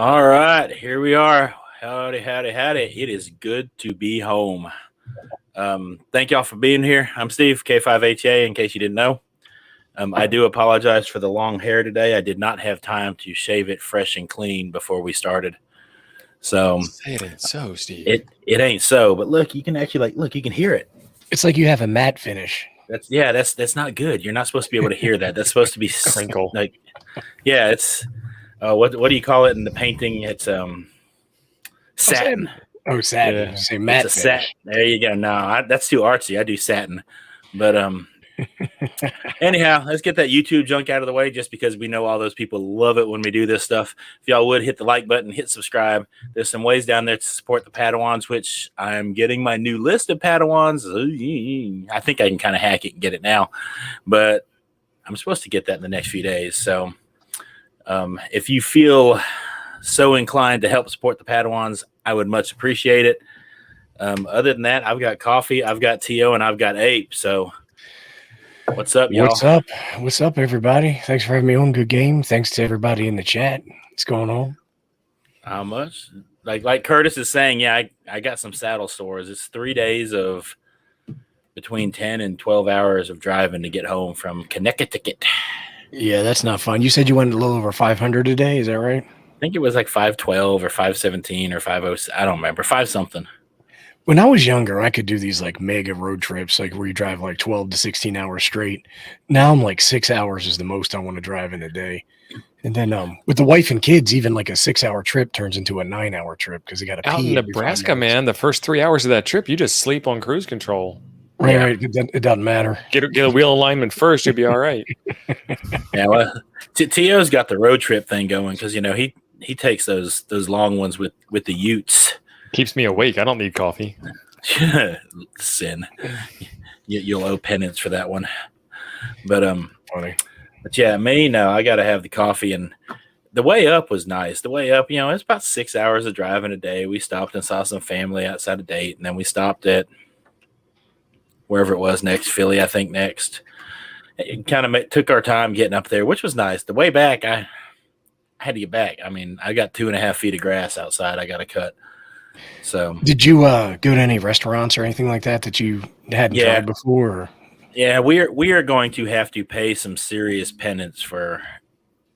All right, here we are. Howdy, howdy, howdy. It is good to be home. Thank y'all for being here. I'm Steve, K5HA, in case you didn't know. I do apologize for the long hair today. I did not have time to shave it fresh and clean before we started. So it ain't so, Steve. It ain't so, but look, you can actually look, you can hear it. It's like you have a matte finish. That's not good. You're not supposed to be able to hear that. That's supposed to be Crinkle. It's what do you call it in the painting? It's satin. Oh, satin. Yeah. Say matte It's a finish. satin. There you go. No, that's too artsy. I do satin. But anyhow, let's get that YouTube junk out of the way, just because we know all those people love it when we do this stuff. If y'all would hit the like button, hit subscribe. There's some ways down there to support the Padawans, which I'm getting my new list of Padawans. I think I can kind of hack it and get it now, but I'm supposed to get that in the next few days. So if you feel so inclined to help support the Padawans, I would much appreciate it. Other than that, I've got coffee, I've got T.O., and I've got Ape. So what's up, y'all? What's up? What's up, everybody? Thanks for having me on. Good game. Thanks to everybody in the chat. What's going on? How much? Like Curtis is saying, yeah, I got some saddle sores. It's 3 days of between 10 and 12 hours of driving to get home from Connecticut. Yeah, that's not fun. You said you went a little over 500 a day. Is that right? I think it was like 512 or 517 or 50. I don't remember. 5 something. When I was younger, I could do these like mega road trips, like where you drive like 12 to 16 hours straight. Now I'm like 6 hours is the most I want to drive in a day. And then with the wife and kids, even like a 6 hour trip turns into a 9 hour trip because you got to Out pee in Nebraska, man, the first 3 hours of that trip, you just sleep on cruise control. Right. It doesn't matter. Get a wheel alignment first, you'll be all right. Yeah, well, T.O.'s got the road trip thing going because, he takes those long ones with the Utes. Keeps me awake. I don't need coffee. Sin. You'll owe penance for that one. But Funny. But yeah, me, no, I got to have the coffee. And the way up was nice. The way up, it's about 6 hours of driving a day. We stopped and saw some family outside of Dayton, and then we stopped at wherever it was next, Philly, I think next. It kind of took our time getting up there, which was nice. The way back, I had to get back. I mean, I got 2.5 feet of grass outside I got to cut. So did you go to any restaurants or anything like that you hadn't tried before? Or? Yeah, we are going to have to pay some serious penance for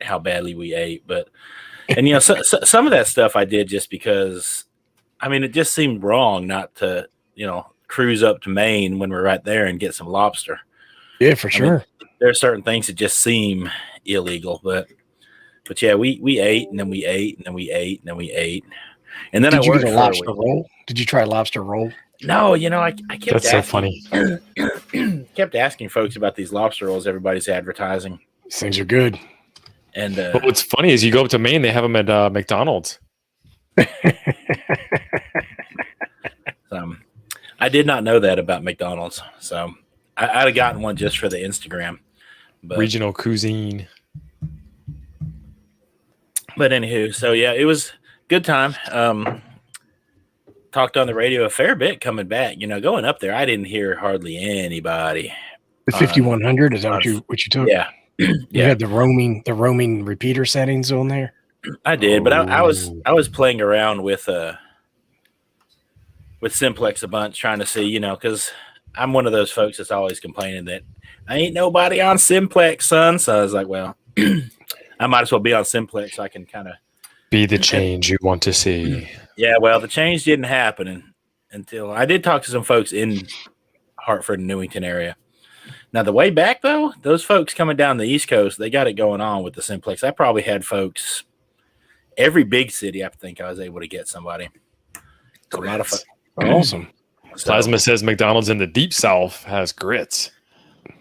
how badly we ate. But so some of that stuff I did just because, it just seemed wrong not to cruise up to Maine when we're right there and get some lobster. Yeah, for sure. There are certain things that just seem illegal, but yeah, we ate and then we ate and then we ate and then we ate. And then did you get a lobster roll? Did you try lobster roll? No, I kept That's so funny. kept asking folks about these lobster rolls everybody's advertising. These things are good. And but what's funny is you go up to Maine, they have them at McDonald's. I did not know that about McDonald's, so I'd have gotten one just for the Instagram. But, regional cuisine. But anywho, so yeah, it was good time. Talked on the radio a fair bit coming back. Going up there, I didn't hear hardly anybody. The 5100 is that what you took? Yeah, You had the roaming repeater settings on there. I did, but I was playing around with Simplex a bunch, trying to see, because I'm one of those folks that's always complaining that I ain't nobody on Simplex, son. So I was like, well, I might as well be on Simplex so I can kind of be the change you want to see. Yeah, well, the change didn't happen until I did talk to some folks in Hartford and Newington area. Now, the way back, though, those folks coming down the East Coast, they got it going on with the Simplex. I probably had folks, every big city, I think I was able to get somebody. A lot of awesome. Plasma says McDonald's in the Deep South has grits.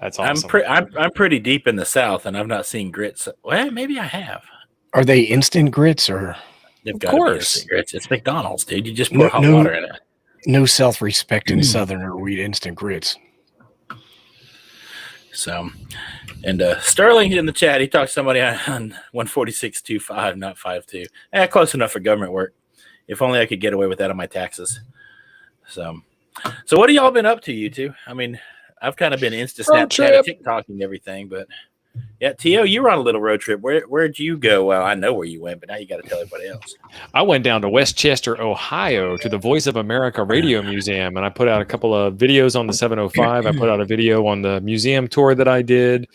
That's awesome. I'm pretty deep in the South, and I've not seen grits. Well, maybe I have. Are they instant grits or? They've got to be instant grits. It's McDonald's, dude. You just pour hot water in it. No self-respecting Southerner will eat instant grits. So, and Sterling in the chat, he talked to somebody on 146.25, not 5.2. Close enough for government work. If only I could get away with that on my taxes. So what have y'all been up to, you two? I've kind of been Insta Snapchat, TikToking everything, but Yeah, Tio, you were on a little road trip. Where'd you go? Well, I know where you went, but now you got to tell everybody else. I went down to Westchester, Ohio, to the Voice of America Radio Museum, and I put out a couple of videos on the 705. I put out a video on the museum tour that I did,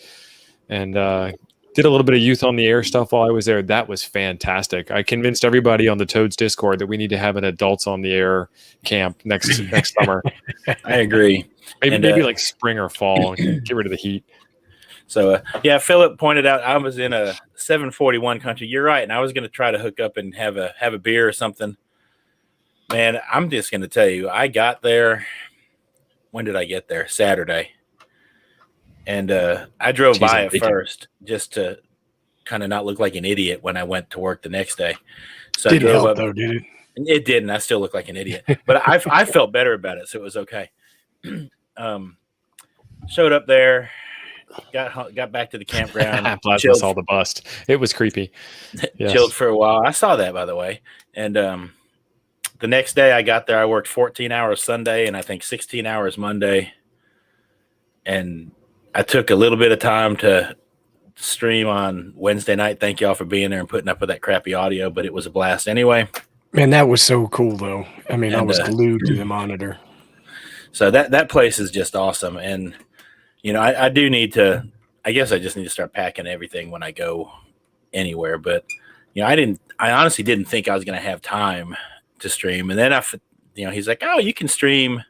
and did a little bit of Youth on the Air stuff while I was there. That was fantastic. I convinced everybody on the Toads Discord that we need to have an Adults on the Air camp next summer. I agree. Maybe like spring or fall, and get rid of the heat. So, yeah, Philip pointed out I was in a 741 country. You're right. And I was going to try to hook up and have a beer or something. Man, I'm just going to tell you, I got there. When did I get there? Saturday. And I drove by it first just to kind of not look like an idiot when I went to work the next day. So Did it help, though, did it? It didn't. I still look like an idiot. But I felt better about it, so it was okay. Showed up there. Got back to the campground. Plasma saw the bust. It was creepy. Yes. Chilled for a while. I saw that, by the way. And the next day I got there, I worked 14 hours Sunday and I think 16 hours Monday. And I took a little bit of time to stream on Wednesday night. Thank y'all for being there and putting up with that crappy audio, but it was a blast anyway. Man, that was so cool, though. I mean, I was glued to the monitor. So that place is just awesome. And you know, I do need to, I guess I just need to start packing everything when I go anywhere. But, you know, I honestly didn't think I was going to have time to stream. And then he's like, oh, you can stream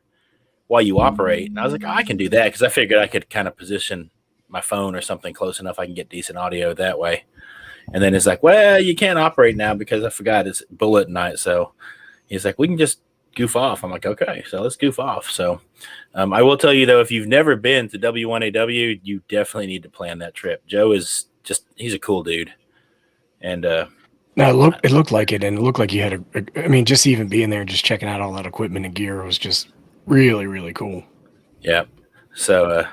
while you operate. And I was like, oh, I can do that. Because I figured I could kind of position my phone or something close enough I can get decent audio that way. And then it's like, well, you can't operate now because I forgot it's bullet night. So he's like, we can just goof off. I'm like, okay, so let's goof off. So I will tell you, though, if you've never been to W1AW, you definitely need to plan that trip. Joe is he's a cool dude. And no, it looked like it. And it looked like you had I mean, just even being there and just checking out all that equipment and gear was just really, really cool. Yeah. So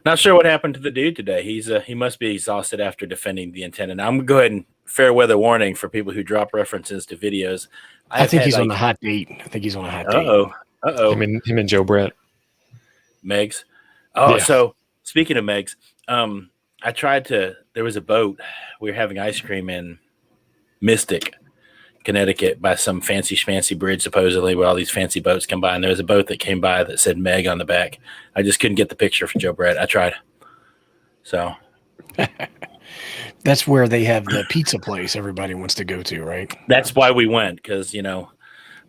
not sure what happened to the dude today. He must be exhausted after defending the antenna. Now, I'm going to go ahead and fair weather warning for people who drop references to videos. I think he's on a hot date. Uh-oh. Him and Joe Brett. Megs. Oh, yeah. So speaking of Megs, there was a boat. We were having ice cream in Mystic, Connecticut by some fancy schmancy bridge, supposedly, where all these fancy boats come by. And there was a boat that came by that said Meg on the back. I just couldn't get the picture for Joe Brett. I tried. So that's where they have the pizza place everybody wants to go to, right? That's why we went, because, you know,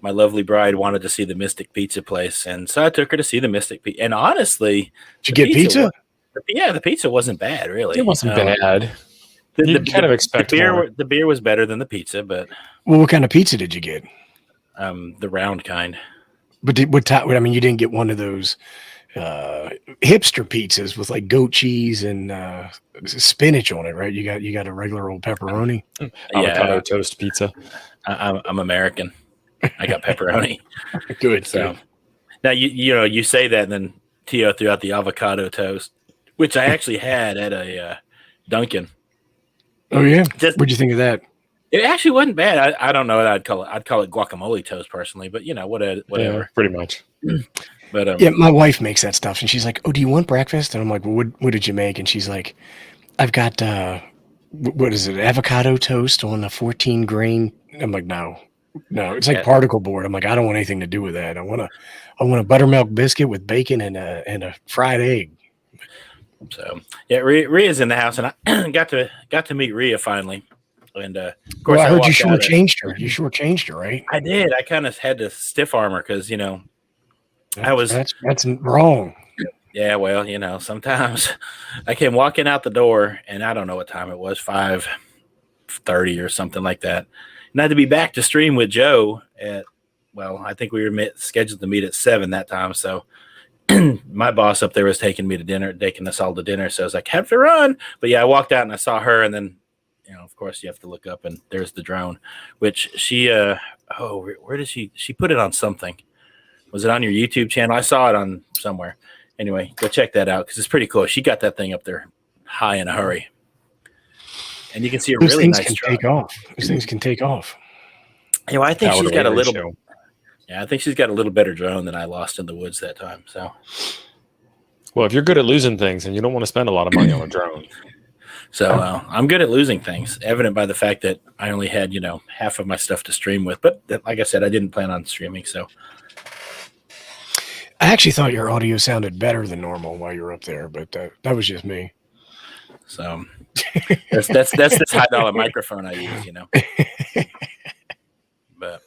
my lovely bride wanted to see the Mystic Pizza place. And so I took her to see the Mystic Pizza. And honestly, did you get pizza? The pizza wasn't bad, really. It wasn't bad. You kind of expect the beer was better than the pizza, but well, what kind of pizza did you get? The round kind. But you didn't get one of those hipster pizzas with like goat cheese and spinach on it, right? You got a regular old pepperoni, avocado toast pizza. I'm American. I got pepperoni. Good. So now you say that, and then Tio threw out the avocado toast, which I actually had at a Dunkin'. Oh yeah. What'd you think of that? It actually wasn't bad. I don't know what I'd call it guacamole toast personally, but you know, whatever. Yeah, pretty much. But yeah, my wife makes that stuff, and she's like, "Oh, do you want breakfast?" And I'm like, "Well, what did you make?" And she's like, "I've got what is it? Avocado toast on a 14 grain." I'm like, "No, it's like particle board." I'm like, "I don't want anything to do with that. I want a buttermilk biscuit with bacon and a fried egg." So yeah, Rhea's in the house, and I got to meet Rhea finally. And of course, I heard you shortchanged her. You shortchanged her, right? I did. I kind of had to stiff arm her because that's wrong. Yeah, well, sometimes I came walking out the door, and I don't know what time it was, 5:30 or something like that, and I had to be back to stream with Joe at. Well, I think we were scheduled to meet at 7 that time, so. My boss up there was taking us all to dinner. So I was like, have to run. But yeah, I walked out and I saw her, and then, of course you have to look up and there's the drone, which she, where did she put it on something? Was it on your YouTube channel? I saw it on somewhere. Anyway, go check that out, 'cause it's pretty cool. She got that thing up there high in a hurry, and you can see a really nice drone. Those things can take off. I think she's got a little. Yeah, I think she's got a little better drone than I lost in the woods that time. So, Well, if you're good at losing things and you don't want to spend a lot of money on a drone. So I'm good at losing things, evident by the fact that I only had, half of my stuff to stream with. But like I said, I didn't plan on streaming. So I actually thought your audio sounded better than normal while you were up there, but that was just me. So that's this $high microphone I use, But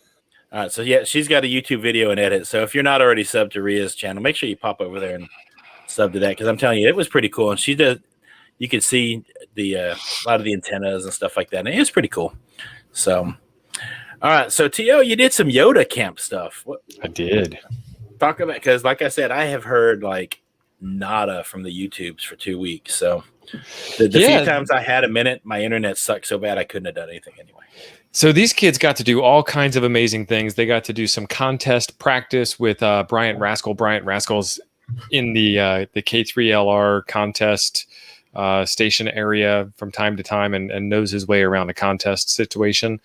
all right, so yeah, she's got a YouTube video and edit. So if you're not already subbed to Ria's channel, make sure you pop over there and sub to that, because I'm telling you, it was pretty cool. And she does. You could see a lot of the antennas and stuff like that. And it was pretty cool. So, all right. So, T.O., you did some YOTA camp stuff. I did. Talk about, because like I said, I have heard like nada from the YouTubes for 2 weeks. So, the few times I had a minute, my internet sucked so bad I couldn't have done anything anyway. So these kids got to do all kinds of amazing things. They got to do some contest practice with Bryant Rascal. Bryant Rascal's in the K3LR contest station area from time to time and knows his way around a contest situation.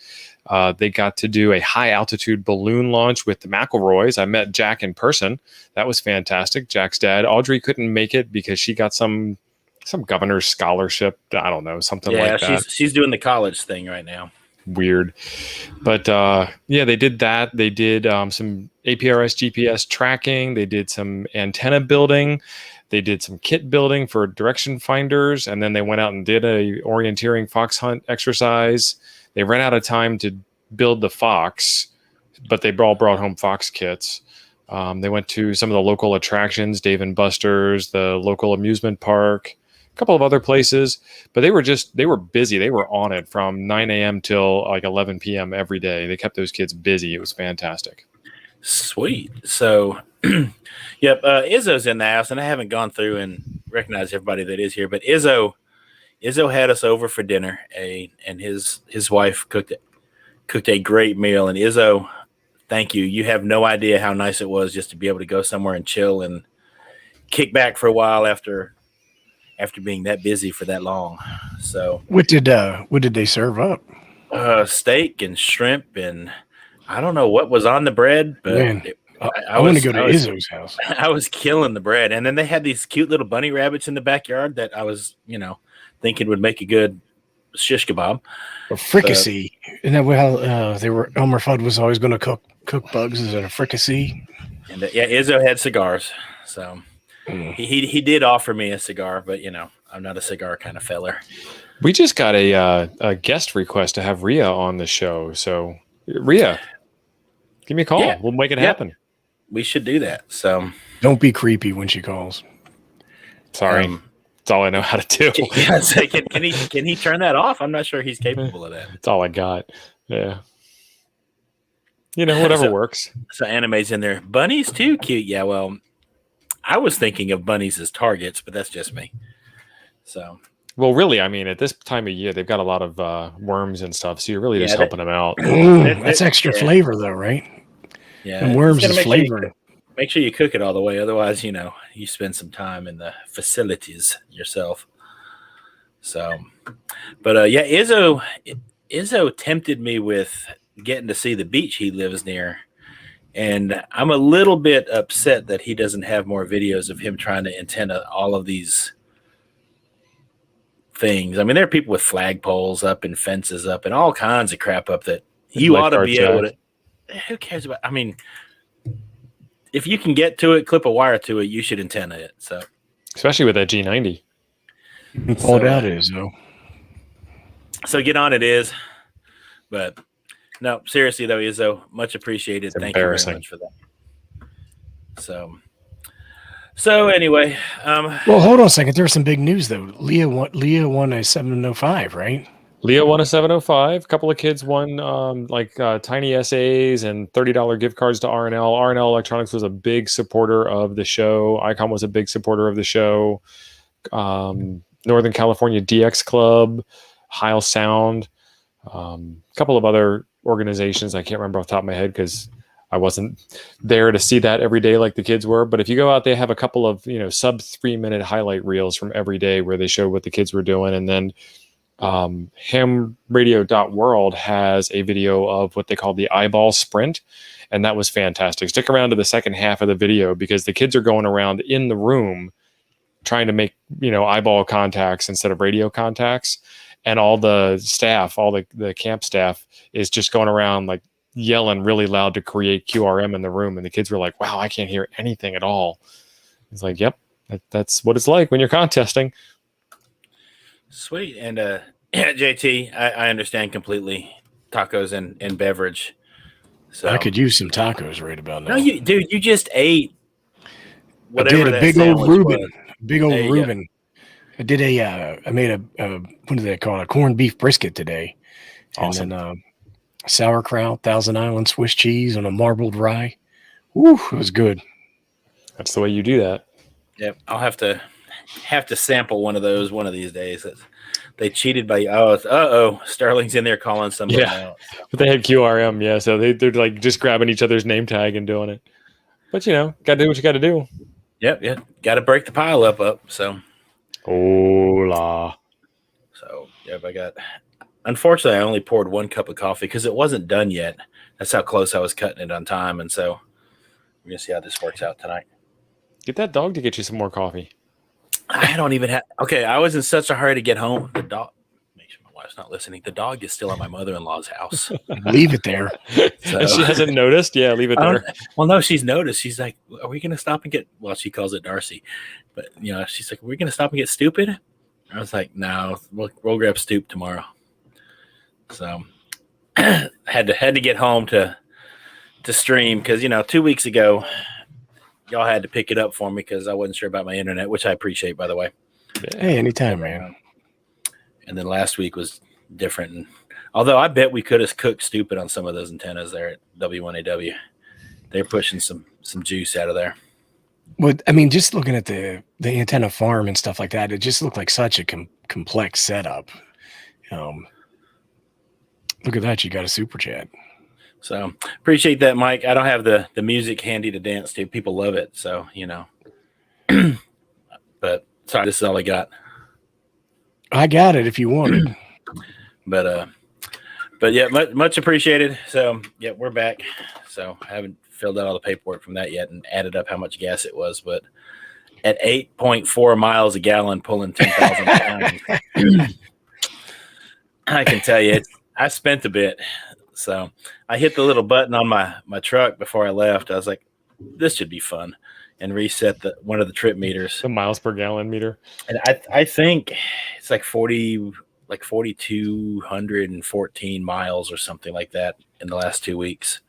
They got to do a high altitude balloon launch with the McElroys. I met Jack in person. That was fantastic. Jack's dad. Audrey couldn't make it because she got some governor's scholarship. I don't know, something like that. She's doing the college thing right now. Weird. But they did that. They did some APRS GPS tracking. They did some antenna building. They did some kit building for direction finders, and then they went out and did a orienteering fox hunt exercise. They ran out of time to build the fox, but they all brought home fox kits. They went to some of the local attractions, Dave and Buster's, the local amusement park, a couple of other places, but they were busy. They were on it from 9 a.m. till like 11 p.m. every day. They kept those kids busy. It was fantastic. Sweet. So, yep, Izzo's in the house, and I haven't gone through and recognized everybody that is here, but Izzo had us over for dinner, and his wife cooked a great meal. And Izzo, thank you. You have no idea how nice it was just to be able to go somewhere and chill and kick back for a while after being that busy for that long. So, what did they serve up? Steak and shrimp, and I don't know what was on the bread, but I want to go to Izzo's house. I was killing the bread. And then they had these cute little bunny rabbits in the backyard that I was, thinking would make a good shish kebab. A fricassee. Isn't that how they were? Elmer Fudd was always going to cook bugs as a fricassee. And Izzo had cigars. So he did offer me a cigar, but, I'm not a cigar kind of feller. We just got a guest request to have Ria on the show. So, Ria, give me a call. Yeah. We'll make it happen. We should do that. So don't be creepy when she calls. Sorry. That's all I know how to do. Can he turn that off? I'm not sure he's capable of that. That's all I got. Yeah. Whatever works. So anime's in there. Bunnies too cute. Yeah, well, I was thinking of bunnies as targets, but that's just me. So well, really, I mean, at this time of year, they've got a lot of worms and stuff, so you're really just helping them out. That's extra flavor, though, right? Yeah, and worms is flavor. Make sure you cook it all the way. Otherwise, you spend some time in the facilities yourself. So, but Izzo tempted me with getting to see the beach he lives near. And I'm a little bit upset that he doesn't have more videos of him trying to antenna all of these things. I mean, there are people with flagpoles up and fences up and all kinds of crap up that you ought to be able to. Who cares about? I mean, if you can get to it, clip a wire to it, you should antenna it. So, especially with that G90. All that is though. So get on it is, but no, seriously though, Izzo, much appreciated. Thank you very much for that. So anyway, well, hold on a second. There's some big news though. Leah won a 705, right? Leah won a 705. A couple of kids won tiny essays and $30 gift cards to RNL. RNL Electronics was a big supporter of the show. ICOM was a big supporter of the show. Northern California DX Club, Heil Sound, a couple of other organizations. I can't remember off the top of my head because I wasn't there to see that every day like the kids were. But if you go out, they have a couple of sub 3-minute highlight reels from every day where they show what the kids were doing. And then hamradio.world has a video of what they call the eyeball sprint, and that was fantastic. Stick around to the second half of the video because the kids are going around in the room trying to make, eyeball contacts instead of radio contacts. And all the staff, all the camp staff is just going around like yelling really loud to create QRM in the room. And the kids were like, wow, I can't hear anything at all. It's like, yep, that's what it's like when you're contesting. Sweet. And JT, I understand completely tacos and beverage. So I could use some tacos right about now. No, you just ate I did a big old Reuben. Was. Big old Reuben. I did I made a what do they call it? A corned beef brisket today. Awesome. And then sauerkraut, Thousand Island Swiss cheese on a marbled rye. Woo, it was good. That's the way you do that. Yep. I'll have to sample one of those one of these days. They cheated by Sterling's in there calling somebody out. But they had QRM, yeah. So they're like just grabbing each other's name tag and doing it. But gotta do what you gotta do. Yep. Gotta break the pile up. So hola. So unfortunately I only poured 1 cup of coffee because it wasn't done yet. That's how close I was cutting it on time. And so we're gonna see how this works out tonight. Get that dog to get you some more coffee. I don't even have. Okay, I was in such a hurry to get home. The dog. Make sure my wife's not listening. The dog is still at my mother-in-law's house. Leave it there. So, she hasn't noticed. Yeah, leave it there. Well, no, she's noticed. She's like, "Are we going to stop and get?" Well, she calls it Darcy, but she's like, "Are we going to stop and get stupid?" I was like, "No, we'll grab Stoop tomorrow." So had to get home to stream because 2 weeks ago. Y'all had to pick it up for me because I wasn't sure about my internet, which I appreciate, by the way. Hey, anytime, man. And then last week was different. And although I bet we could have cooked stupid on some of those antennas there at W1AW. They're pushing some juice out of there. Well, I mean, just looking at the antenna farm and stuff like that, it just looked like such a complex setup. Look at that. You got a super chat. So appreciate that, Mike. I don't have the music handy to dance to. People love it. So, but sorry, this is all I got. I got it if you want it. But yeah, much appreciated. So yeah, we're back. So I haven't filled out all the paperwork from that yet and added up how much gas it was, but at 8.4 miles a gallon pulling 10,000 pounds, I can tell you I spent a bit. So I hit the little button on my truck before I left. I was like, this should be fun, and reset one of the trip meters. The miles per gallon meter. And I think it's like 4,214 miles or something like that in the last 2 weeks.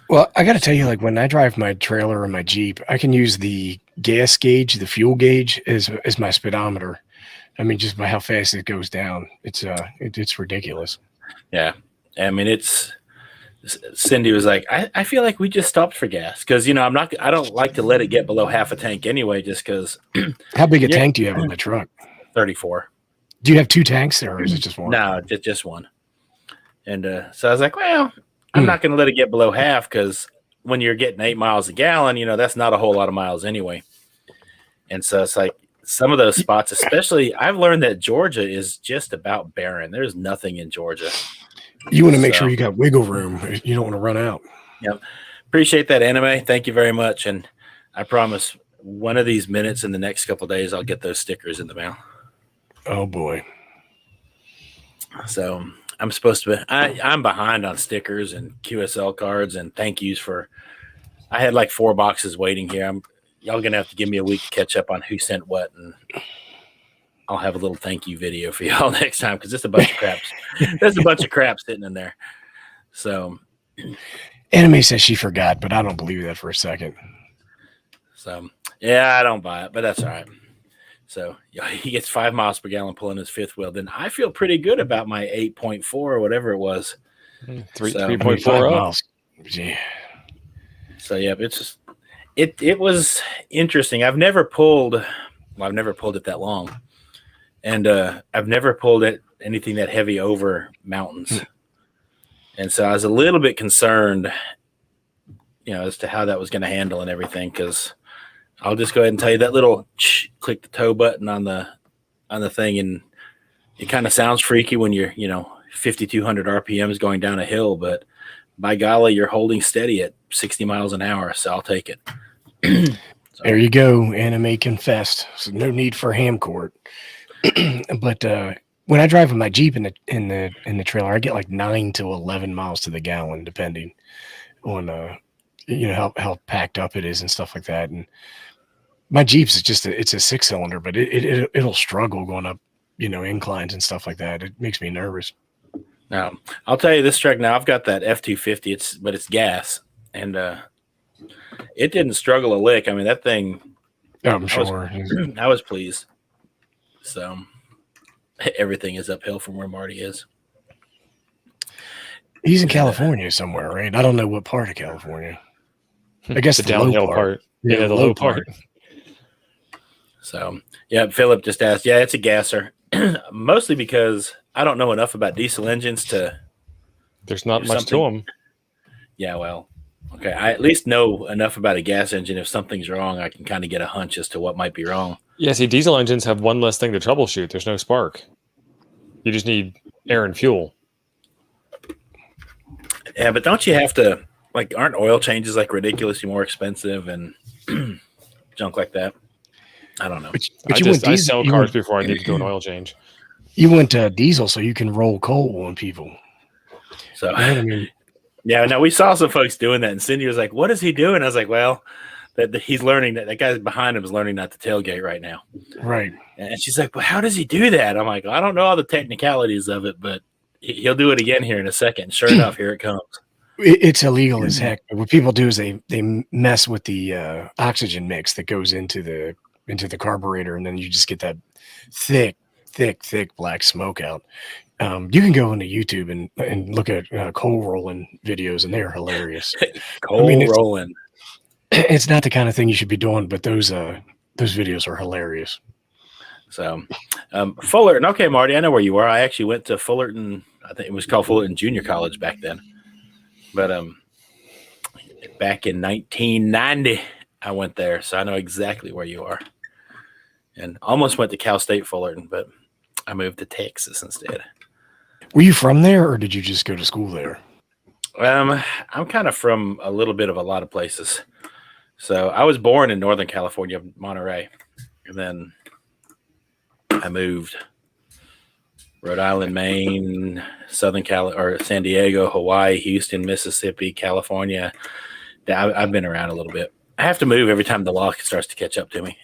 Well, I got to tell you, like when I drive my trailer or my Jeep, I can use the gas gauge, the fuel gauge as my speedometer. I mean, just by how fast it goes down. It's ridiculous. Yeah. I mean, Cindy was like, I feel like we just stopped for gas because, I don't like to let it get below half a tank anyway, just because. How big a tank do you have in the truck? 34. Do you have 2 tanks there, or is it just one? No, just one. And so I was like, well, I'm not going to let it get below half because when you're getting 8 miles a gallon, that's not a whole lot of miles anyway. And so it's like some of those spots, especially I've learned that Georgia is just about barren. There's nothing in Georgia. You want to make sure you got wiggle room. You don't want to run out. Yep. Appreciate that, Anime. Thank you very much. And I promise one of these minutes in the next couple of days, I'll get those stickers in the mail. Oh, boy. So I'm supposed to be, I'm behind on stickers and QSL cards and thank yous I had like 4 boxes waiting here. Y'all going to have to give me a week to catch up on who sent what. And I'll have a little thank you video for y'all next time because it's a bunch of craps. There's a bunch of crap sitting in there. So, Anime says she forgot, but I don't believe that for a second. So, yeah, I don't buy it, but that's all right. So, he gets 5 miles per gallon pulling his fifth wheel. Then I feel pretty good about my 8.4 or whatever it was. 3.4 miles. Yeah. So, yeah, it's just it was interesting. I've never pulled it that long. And I've never pulled anything that heavy over mountains. And so I was a little bit concerned, as to how that was going to handle and everything. Because I'll just go ahead and tell you that little click the tow button on the thing. And it kind of sounds freaky when you're, 5,200 RPMs going down a hill. But by golly, you're holding steady at 60 miles an hour. So I'll take it. There you go. Anime confessed. So no need for ham court. But when I drive with my Jeep in the trailer, I get like 9 to 11 miles to the gallon, depending on how packed up it is and stuff like that. And my Jeep's it's a 6-cylinder, but it'll struggle going up, inclines and stuff like that. It makes me nervous. Now, I'll tell you this truck. Now I've got that F-250. But it's gas, and it didn't struggle a lick. I mean, that thing. I'm sure. I was pleased. So everything is uphill from where Marty is. He's in California somewhere, right? I don't know what part of California. I guess the downhill part. Yeah, the low part. So, yeah, Philip just asked, yeah, it's a gasser. Mostly because I don't know enough about diesel engines to. There's not much to them. Yeah, well, okay. I at least know enough about a gas engine. If something's wrong, I can kind of get a hunch as to what might be wrong. Yeah, see, diesel engines have one less thing to troubleshoot. There's no spark. You just need air and fuel. Yeah, but don't you have to, aren't oil changes ridiculously more expensive and junk like that? I don't know. But I sell cars before I need to do an oil change. You went diesel so you can roll coal on people. So, yeah, no, we saw some folks doing that, and Cindy was like, "What is he doing?" I was like, "Well, that he's learning that guy behind him is learning not to tailgate right now." Right. And she's like, "Well, how does he do that?" I'm like, "I don't know all the technicalities of it, but he'll do it again here in a second." Sure enough, here it comes. It's illegal as heck. What people do is they mess with the oxygen mix that goes into the carburetor, and then you just get that thick black smoke out. You can go into YouTube and look at coal rolling videos, and they are hilarious. Rolling. It's not the kind of thing you should be doing, but those videos are hilarious. So, Fullerton. Okay, Marty, I know where you are. I actually went to Fullerton. I think it was called Fullerton Junior College back then. But back in 1990, I went there, so I know exactly where you are. And almost went to Cal State Fullerton, but I moved to Texas instead. Were you from there, or did you just go to school there? I'm kind of from a little bit of a lot of places. So I was born in Northern California, Monterey, and then I moved Rhode Island, Maine, San Diego, Hawaii, Houston, Mississippi, California. I've been around a little bit. I have to move every time the law starts to catch up to me.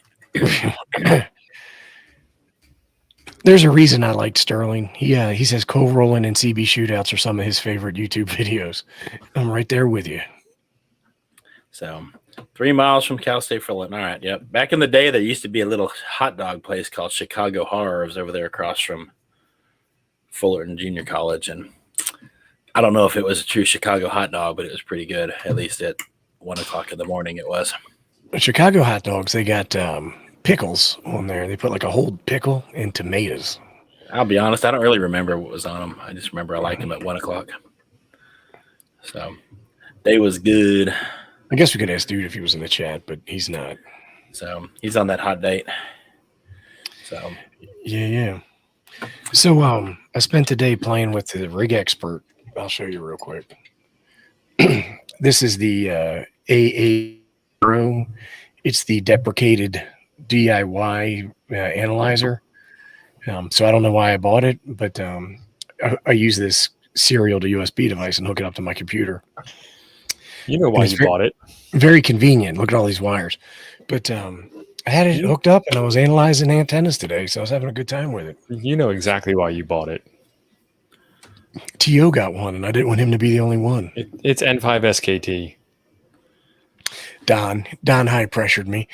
There's a reason I liked Sterling. He says coal rolling and CB shootouts are some of his favorite YouTube videos. I'm right there with you. So 3 miles from Cal State Fullerton. All right. Yep. Back in the day, there used to be a little hot dog place called Chicago Horrors over there across from Fullerton Junior College. And I don't know if it was a true Chicago hot dog, but it was pretty good. At least at 1 o'clock in the morning it was. Chicago hot dogs, they got pickles on there. They put a whole pickle and tomatoes. I'll be honest, I don't really remember what was on them. I just remember I liked them at 1 o'clock. So they was good. I guess we could ask Dude if he was in the chat, but he's not. So he's on that hot date. So yeah. So I spent the day playing with the Rig Expert. I'll show you real quick. This is the AARRL. It's the deprecated DIY analyzer. So I don't know why I bought it, but I use this serial to USB device and hook it up to my computer. You know why you bought it. Very convenient. Look at all these wires. But I had it hooked up and I was analyzing antennas today, so I was having a good time with it. You know exactly why you bought it. T.O. got one, and I didn't want him to be the only one. It's N5 SKT. Don high pressured me.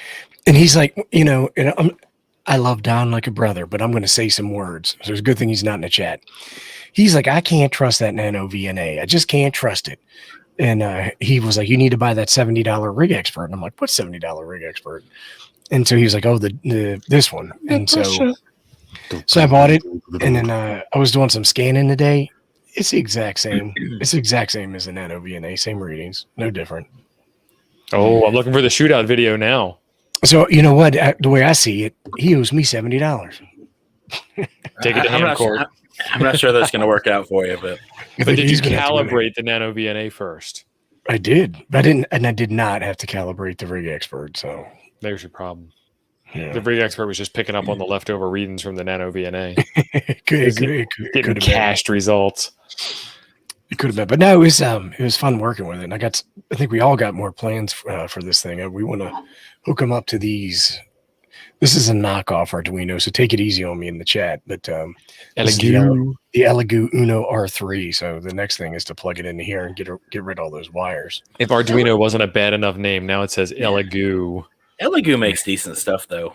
And he's like, I love Don like a brother, but I'm going to say some words. So it's a good thing he's not in the chat. He's like, I can't trust that Nano VNA. I just can't trust it. And he was like, you need to buy that $70 Rig Expert. And I'm like, what's $70 Rig Expert? And so he was like, oh, this one. And so I bought it. And then I was doing some scanning today. It's the exact same. It's the exact same as the Nano VNA. Same readings. No different. Oh, I'm looking for the shootout video now. So you know what? The way I see it, he owes me $70. Take it to ham court. I'm not sure that's going to work out for you, but did you calibrate the Nano VNA first? I did. I didn't, and I did not have to calibrate the rig expert. So There's your problem. yeah. The rig expert was just picking up on the leftover readings from the Nano VNA. it Getting could have been. cached results. It could have been, but no, it was fun working with it. And I think we all got more plans for this thing. We want to hook them up to these. This is a knockoff Arduino, so take it easy on me in the chat. But this is the Elegoo Uno R3. So the next thing is to plug it into here and get rid of all those wires. If Arduino wasn't a bad enough name, now it says Elegoo. Elegoo makes decent stuff though.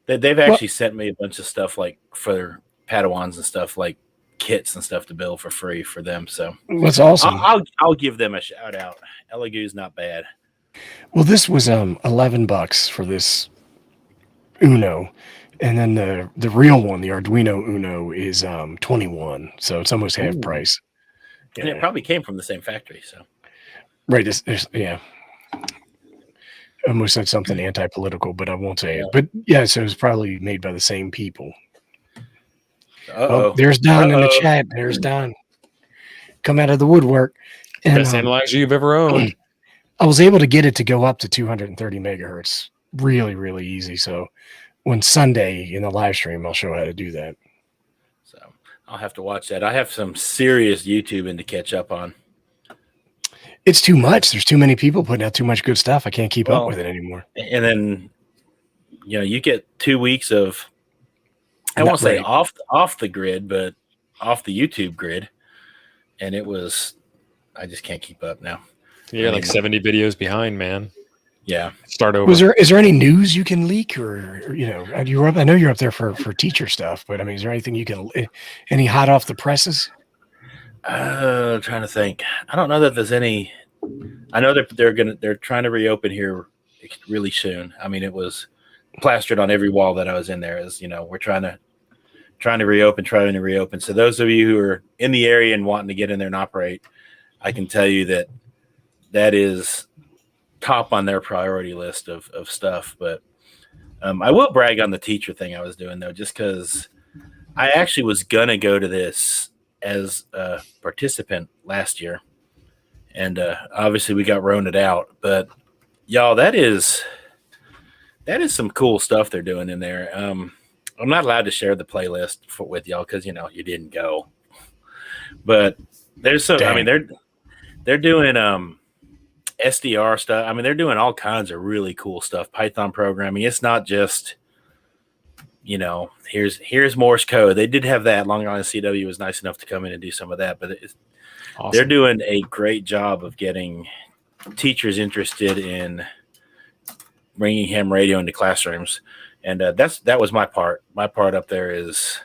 They've actually sent me a bunch of stuff like for Padawans and stuff, like kits and stuff to build for free for them. So that's awesome. I'll give them a shout out. Elegoo's not bad. Well, this was $11 for this Uno, and then the real one, the Arduino Uno, is 21. So it's almost half price. And it probably came from the same factory. So right, yeah. I almost said something anti-political, but I won't say it. But yeah, so it's probably made by the same people. Oh, there's Don in the chat. There's Don. Come out of the woodwork. And, best analyzer you've ever owned. I was able to get it to go up to 230 megahertz really, really easy. So when Sunday in the live stream, I'll show how to do that. So I'll have to watch that. I have some serious YouTubing to catch up on. It's too much. There's too many people putting out too much good stuff. I can't keep up with it anymore. And then, you get 2 weeks of, I won't say off the grid, but off the YouTube grid. And I just can't keep up now. You're like 70 videos behind, man. Yeah. Start over. Is there any news you can leak, or I know you're up there for teacher stuff, but I mean, is there anything you can, any hot off the presses? Trying to think. I don't know that there's any. I know that they're trying to reopen here really soon. I mean, it was plastered on every wall that I was in there. As we're trying to reopen. So those of you who are in the area and wanting to get in there and operate, I can tell you that is top on their priority list of stuff. But I will brag on the teacher thing I was doing though, just because I actually was gonna go to this as a participant last year, and obviously we got roned out. But y'all, that is some cool stuff they're doing in there. I'm not allowed to share the playlist with y'all because you didn't go, but there's some. I mean, they're doing SDR stuff. I mean, they're doing all kinds of really cool stuff. Python programming. It's not just here's Morse code. They did have that. Long Island CW was nice enough to come in and do some of that, but awesome. They're doing a great job of getting teachers interested in bringing ham radio into classrooms. And that was my part. My part up there is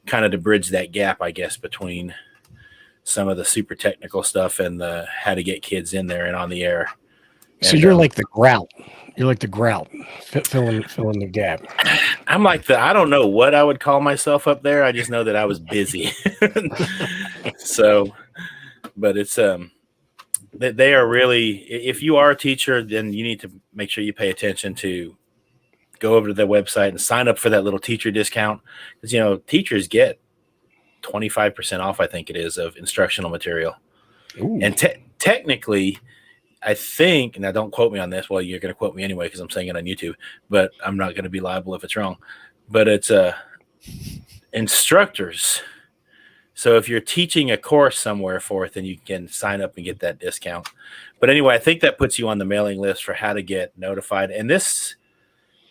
kind of to bridge that gap, I guess, between some of the super technical stuff and the how to get kids in there and on the air. So you're like the grout. You're like the grout, filling the gap. I'm like I don't know what I would call myself up there. I just know that I was busy. So, but it's they are really. If you are a teacher, then you need to make sure you pay attention to go over to their website and sign up for that little teacher discount, because teachers get 25% off, I think it is, of instructional material. Ooh. And technically, I think, and now don't quote me on this. Well, you're going to quote me anyway because I'm saying it on YouTube, but I'm not going to be liable if it's wrong. But it's instructors. So if you're teaching a course somewhere forth, then you can sign up and get that discount. But anyway, I think that puts you on the mailing list for how to get notified. And this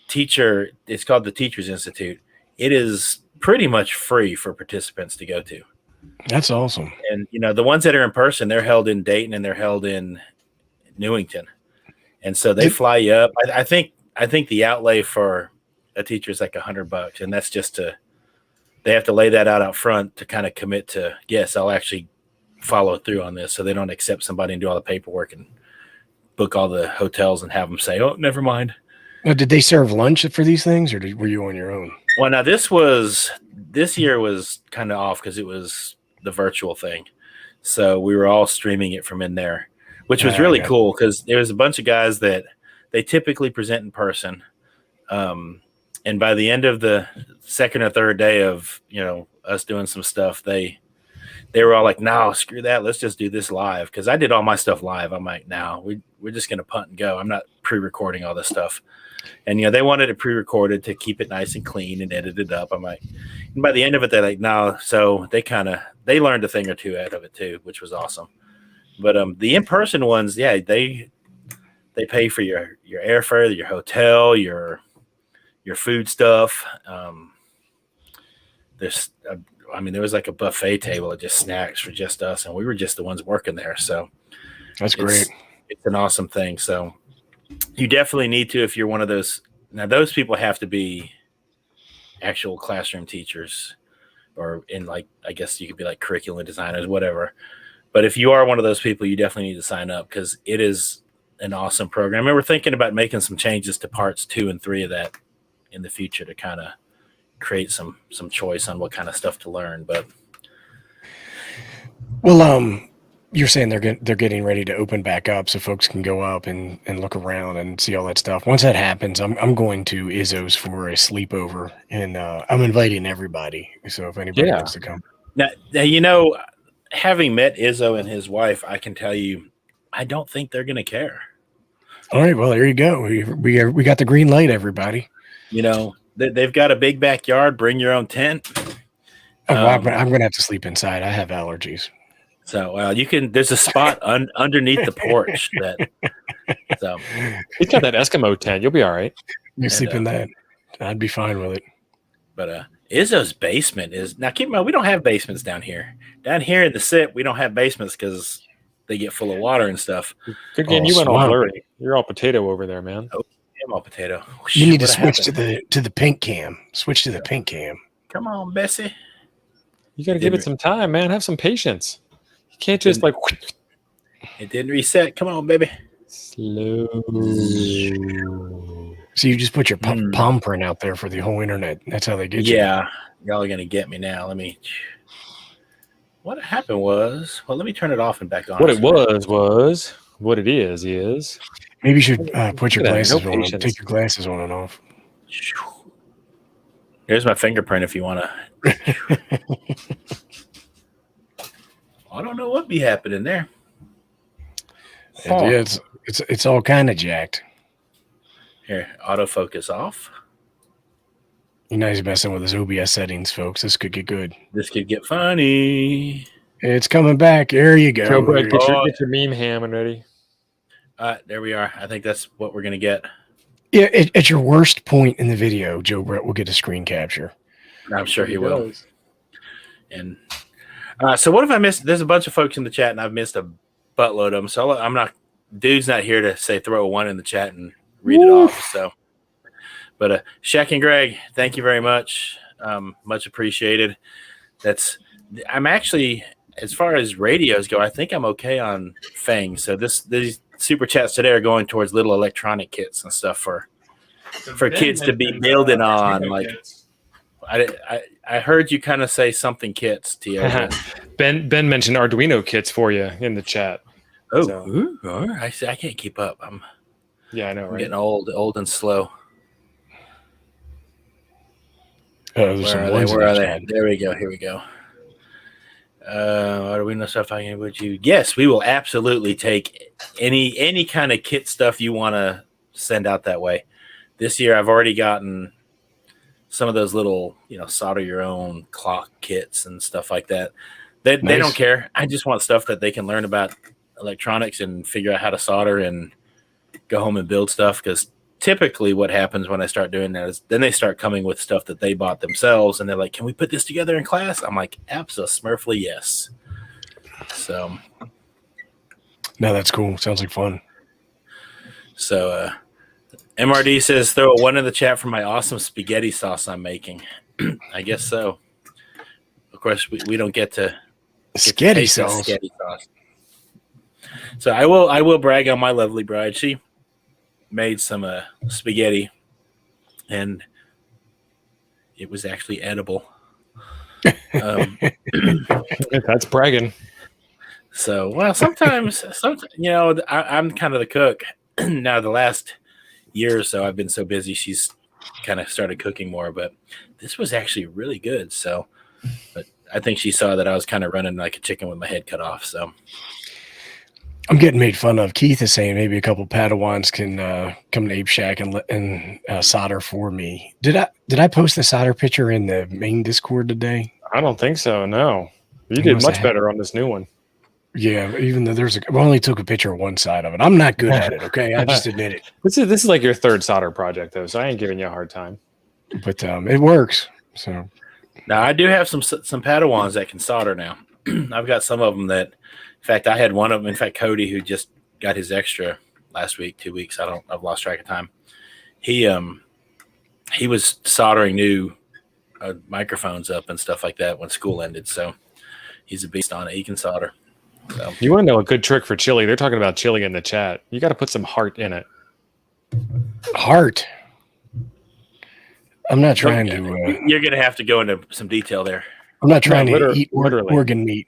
teacher, it's called the Teachers Institute. It is pretty much free for participants to go to. That's awesome. And the ones that are in person, they're held in Dayton and they're held in Newington, and so they fly you up. I think the outlay for a teacher is like $100, and that's just they have to lay that out front to kind of commit to, yes, I'll actually follow through on this, so they don't accept somebody and do all the paperwork and book all the hotels and have them say, oh, never mind. Now, did they serve lunch for these things, or were you on your own? Well, now this year was kind of off because it was the virtual thing, so we were all streaming it from in there, which was really cool because there was a bunch of guys that they typically present in person. And by the end of the second or third day of, us doing some stuff, they they were all like, no, screw that. Let's just do this live. Because I did all my stuff live. I'm like, no, we're just going to punt and go. I'm not pre-recording all this stuff. And, they wanted it pre-recorded to keep it nice and clean and edit it up. I'm like, and by the end of it, they're like, no. So they learned a thing or two out of it too, which was awesome. But the in-person ones, yeah, they pay for your airfare, your hotel, your food stuff. There was like a buffet table of just snacks for just us, and we were just the ones working there. So That's great. It's an awesome thing. So you definitely need to, if you're one of those. Now, those people have to be actual classroom teachers, or in I guess you could be like curriculum designers, whatever. But if you are one of those people, you definitely need to sign up because it is an awesome program. And we're thinking about making some changes to parts 2 and 3 of that in the future to kind of create some choice on what kind of stuff to learn. But you're saying they're getting ready to open back up so folks can go up and look around and see all that stuff. Once that happens, I'm going to Izzo's for a sleepover, and I'm inviting everybody. So if anybody wants to come. Now, having met Izzo and his wife, I can tell you, I don't think they're going to care. All right, well, there you go. We got the green light, everybody. They've got a big backyard. Bring your own tent. I'm going to have to sleep inside. I have allergies. So you can. There's a spot underneath the porch So he's got that Eskimo tent. You'll be all right. You sleep in that. I'd be fine with it. But Izzo's basement is now. Keep in mind, we don't have basements down here. Down here in the SIP, we don't have basements because they get full of water and stuff. Good game. You went all blurry. You're all potato over there, man. Oh, I'm all potato. You need to switch to the pink cam. Switch to the pink cam. Come on, Bessie. You got to give it some time, man. Have some patience. You can't just It didn't reset. Come on, baby. Slow. So you just put your palm print out there for the whole internet. That's how they get you. Yeah. Y'all are going to get me now. What happened was, let me turn it off and back on. What it was, what it is. Maybe you should put your glasses on. Take your glasses on and off. Here's my fingerprint if you want to. I don't know what be happening there. Yeah, it's all kind of jacked. Here, autofocus off. You know he's messing with his OBS settings, folks. This could get good. This could get funny. It's coming back. There you go. Joe Brett, get your meme ham and ready. There we are. I think that's what we're going to get. Yeah, at your worst point in the video, Joe Brett will get a screen capture. I'm sure he will. And so what have I missed? There's a bunch of folks in the chat, and I've missed a buttload of them. So I'm not. Dude's not here to say throw a 1 in the chat and read it off. So, but Shaq and Greg, thank you very much. Much appreciated. I'm actually, as far as radios go, I think I'm okay on Fang. So these super chats today are going towards little electronic kits and stuff for kids to be building on. Like, I heard you kind of say something kits, Tio. Ben mentioned Arduino kits for you in the chat. Oh, so. I can't keep up. I know, right? Getting old and slow. Where are they? There we go. Here we go. Arduino stuff. Would you? Yes, we will absolutely take any kind of kit stuff you want to send out that way. This year, I've already gotten some of those little, solder your own clock kits and stuff like that. They don't care. I just want stuff that they can learn about electronics and figure out how to solder and go home and build stuff. Because typically what happens when I start doing that is then they start coming with stuff that they bought themselves, and they're like, can we put this together in class? I'm like, absolutely yes. So no, that's cool. Sounds like fun. So MRD says throw a 1 in the chat for my awesome spaghetti sauce I'm making. I guess so. Of course, we don't get to spaghetti sauce. So I will brag on my lovely bride. She made some spaghetti, and it was actually edible. That's bragging. So, sometimes I'm kind of the cook. Now the last year or so I've been so busy, she's kind of started cooking more, but this was actually really good. So, but I think she saw that I was kind of running like a chicken with my head cut off. So I'm getting made fun of. Keith is saying maybe a couple Padawans can come to Ape Shack and solder for me. Did I post the solder picture in the main Discord today? I don't think so. No, you did much better on this new one. Yeah, even though we only took a picture of one side of it. I'm not good at it. Okay, I just admit it. This is like your third solder project though, so I ain't giving you a hard time. But it works. So now I do have some Padawans that can solder now. I've got some of them that, in fact, I had one of them. In fact, Cody, who just got his extra last week, 2 weeks. I've lost track of time. He was soldering new microphones up and stuff like that when school ended. So he's a beast on it. He can solder. So. You want to know a good trick for chili? They're talking about chili in the chat. You got to put some heart in it. Heart. I'm not trying to. You're going to have to go into some detail there. I'm not trying to eat organ meat.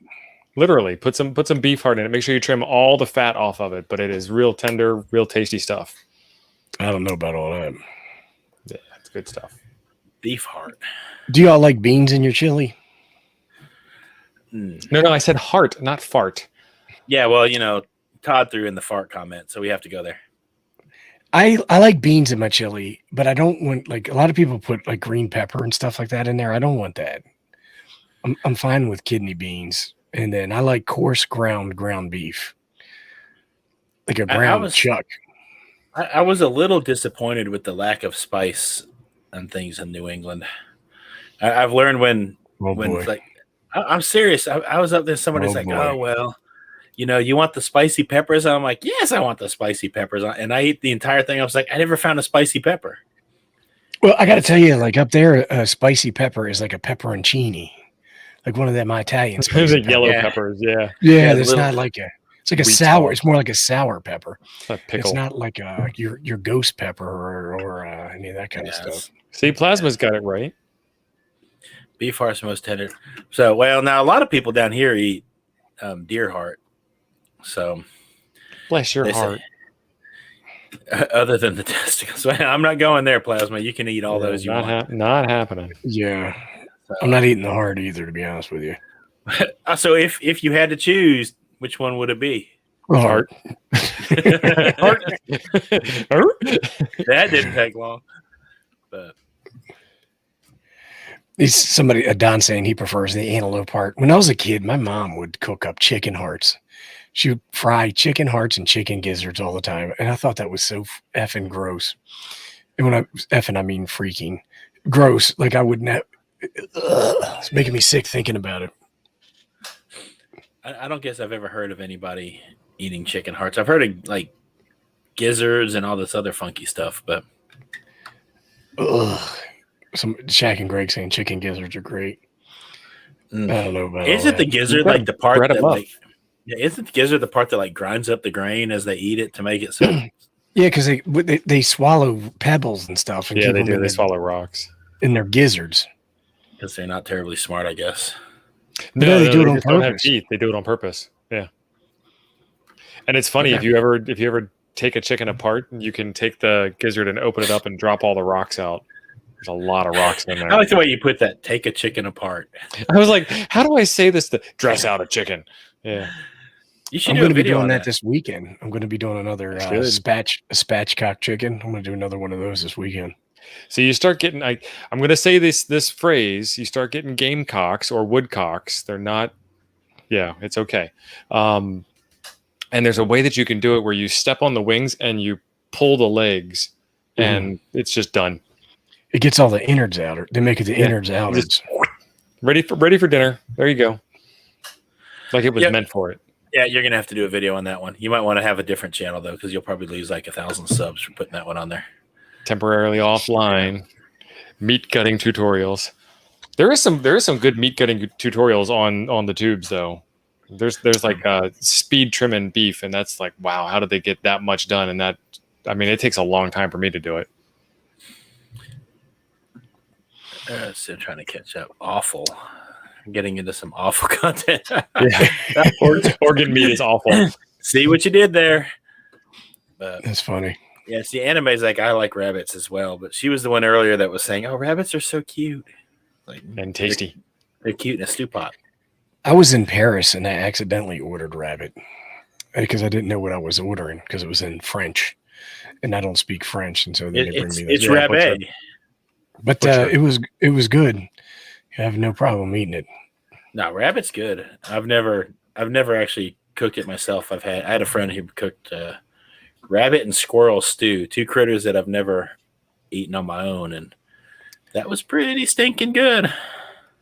Literally, put some beef heart in it. Make sure you trim all the fat off of it, but it is real tender, real tasty stuff. I don't know about all that. Yeah, it's good stuff. Beef heart. Do y'all like beans in your chili? No, I said heart, not fart. Yeah, well, Todd threw in the fart comment, so we have to go there. I like beans in my chili, but I don't want, like, a lot of people put like green pepper and stuff like that in there. I don't want that. I'm fine with kidney beans, and then I like coarse ground beef, like a ground chuck. I was a little disappointed with the lack of spice and things in New England. I've learned when like, I'm serious. I was up there. Somebody's like, "Oh well, you want the spicy peppers?" And I'm like, "Yes, I want the spicy peppers." And I ate the entire thing. I was like, "I never found a spicy pepper." Well, I got to tell you, like up there, a spicy pepper is like a pepperoncini, like one of them Italian spicy yellow peppers. Yeah, it's not like it's like a sour. It's more like a sour pepper. It's not like your ghost pepper or any of that kind of stuff. See, Plasma's got it right. Beef heart's most tender. So, well, now a lot of people down here eat deer heart. So, bless your heart. Other than the testicles, I'm not going there, Plasma. You can eat all those you want. Not happening. Yeah, so, I'm not eating the heart either, to be honest with you. So, if you had to choose, which one would it be? Heart. Heart. That didn't take long, but. Don saying he prefers the antelope heart. When I was a kid, my mom would cook up chicken hearts. She would fry chicken hearts and chicken gizzards all the time. And I thought that was so effing gross. And when I effing, I mean freaking gross. Like I would not. It's making me sick thinking about it. I don't guess I've ever heard of anybody eating chicken hearts. I've heard of like gizzards and all this other funky stuff, but. Some Shaq and Greg saying chicken gizzards are great. I don't know about. Isn't the gizzard like the part that like? Yeah, isn't the gizzard the part that like grinds up the grain as they eat it to make it so? Yeah, because they swallow pebbles and stuff. And they do. They swallow rocks in their gizzards because they're not terribly smart, I guess. No, they do it on purpose. Don't have teeth. They do it on purpose. Yeah. And it's funny if you ever take a chicken apart, you can take the gizzard and open it up and drop all the rocks out. There's a lot of rocks in there. I like the way you put that. Take a chicken apart. I was like, how do I say this to dress out a chicken? Yeah. I'm going to be doing that this weekend. I'm going to be doing another spatchcock chicken. I'm going to do another one of those this weekend. So you start getting, I'm going to say this phrase, you start getting gamecocks or woodcocks. They're not, it's okay. And there's a way that you can do it where you step on the wings and you pull the legs and it's just done. It gets all the innards out. They make it the innards out. Ready for dinner. There you go. Like it was meant for it. Yeah, you're gonna have to do a video on that one. You might want to have a different channel though, because you'll probably lose like 1,000 subs for putting that one on there. Temporarily offline. Meat cutting tutorials. There is some good meat cutting tutorials on the tubes though. There's like speed trimming beef, and that's like, wow, how did they get that much done? And that, I mean, it takes a long time for me to do it. Still trying to catch up. Awful. I'm getting into some awful content. Organ meat is awful. See what you did there. But, that's funny. Yeah, see, Anime's like, I like rabbits as well, but she was the one earlier that was saying, "Oh, rabbits are so cute, and tasty." They're cute in a stew pot. I was in Paris and I accidentally ordered rabbit because I didn't know what I was ordering because it was in French, and I don't speak French, and so then they bring me this. It's rabbit. But it was good. I have no problem eating it. No, rabbit's good. I've never actually cooked it myself. I had a friend who cooked rabbit and squirrel stew, two critters that I've never eaten on my own, and that was pretty stinking good.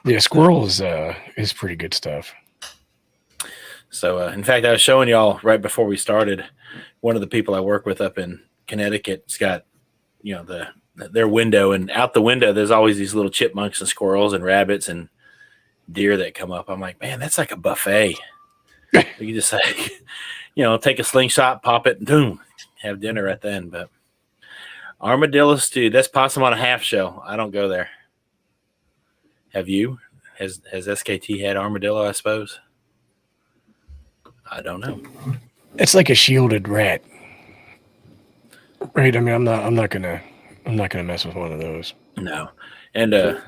Yeah, squirrel is pretty good stuff. So, in fact, I was showing y'all right before we started. One of the people I work with up in Connecticut's got, their window, and out the window there's always these little chipmunks and squirrels and rabbits and deer that come up. I'm like, man, that's like a buffet. You just take a slingshot, pop it, and boom, have dinner right then. But armadillo stew, that's possum on a half shell. I don't go there. Have you? Has SKT had armadillo? I suppose. I don't know. It's like a shielded rat, right? I mean, I'm not gonna mess with one of those. No, and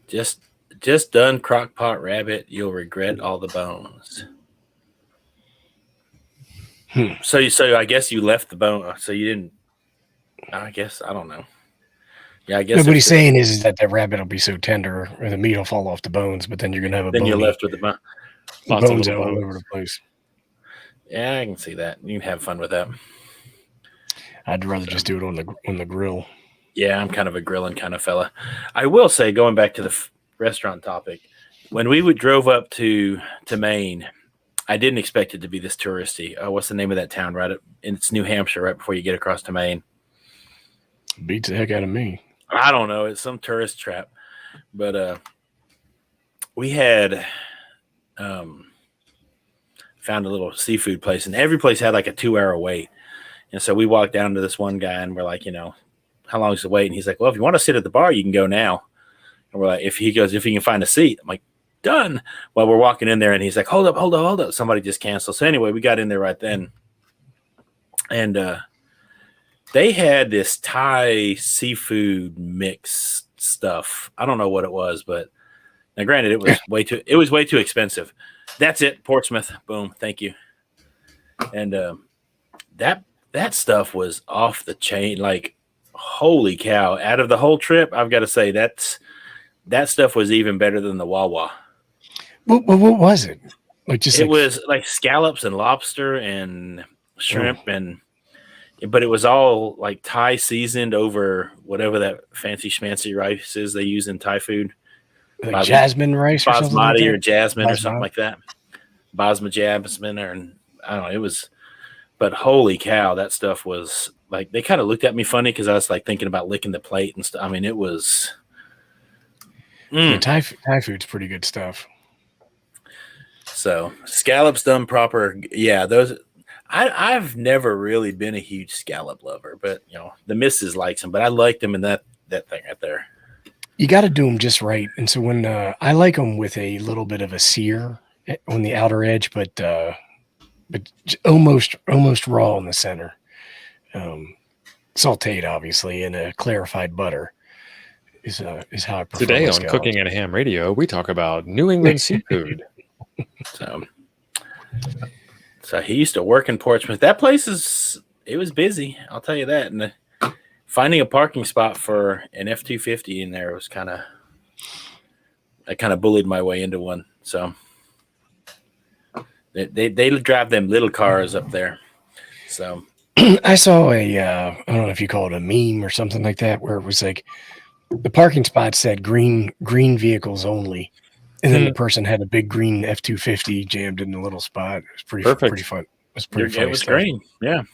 just done crock pot rabbit. You'll regret all the bones. So I guess you left the bone. So you didn't. I guess I don't know. Yeah, I guess. No, what he's saying is that the rabbit will be so tender, or the meat will fall off the bones, but then you're gonna have then you're left with the bones all over the place. Yeah, I can see that. You can have fun with that. I'd rather just do it on the grill. Yeah, I'm kind of a grilling kind of fella. I will say, going back to the restaurant topic, when we drove up to Maine, I didn't expect it to be this touristy. What's the name of that town? It's New Hampshire, right before you get across to Maine. Beats the heck out of me. I don't know. It's some tourist trap. But we had found a little seafood place, and every place had like a 2-hour wait. And so we walked down to this one guy, and we're like, how long is the wait? And he's like, well, if you want to sit at the bar, you can go now. And we're like, if he can find a seat. I'm like, done. Well, we're walking in there, and he's like, hold up. Somebody just canceled. So anyway, we got in there right then. And they had this Thai seafood mix stuff. I don't know what it was, but now granted, it was way too expensive. That's it. Portsmouth. Boom. Thank you. And that stuff was off the chain. Like, holy cow. Out of the whole trip, I've got to say that stuff was even better than the Wawa. What was it? It was like scallops and lobster and shrimp but it was all like Thai seasoned over whatever that fancy schmancy rice is they use in Thai food. Like jasmine rice or something like that? Or jasmine or something like that. Jasmine, and I don't know. It was, but holy cow, that stuff was like, they kind of looked at me funny because I was like thinking about licking the plate and stuff. I mean, it was. Yeah, Thai food's pretty good stuff. So scallops done proper. Yeah, those. I've never really been a huge scallop lover, but the missus likes them. But I liked them in that thing right there. You got to do them just right. And so when I like them with a little bit of a sear on the outer edge, but almost raw in the center, sauteed obviously in a clarified butter is how I prefer. Today on Cooking and Ham Radio, we talk about New England seafood. So he used to work in Portsmouth. That place it was busy. I'll tell you that. And finding a parking spot for an F-250 in there was I kind of bullied my way into one. So they drive them little cars up there. So I saw I don't know if you call it a meme or something like that, where it was like the parking spot said green vehicles only. And then the person had a big green F-250 jammed in the little spot. It was pretty fun. It was pretty funny. It was stuff. green. Yeah.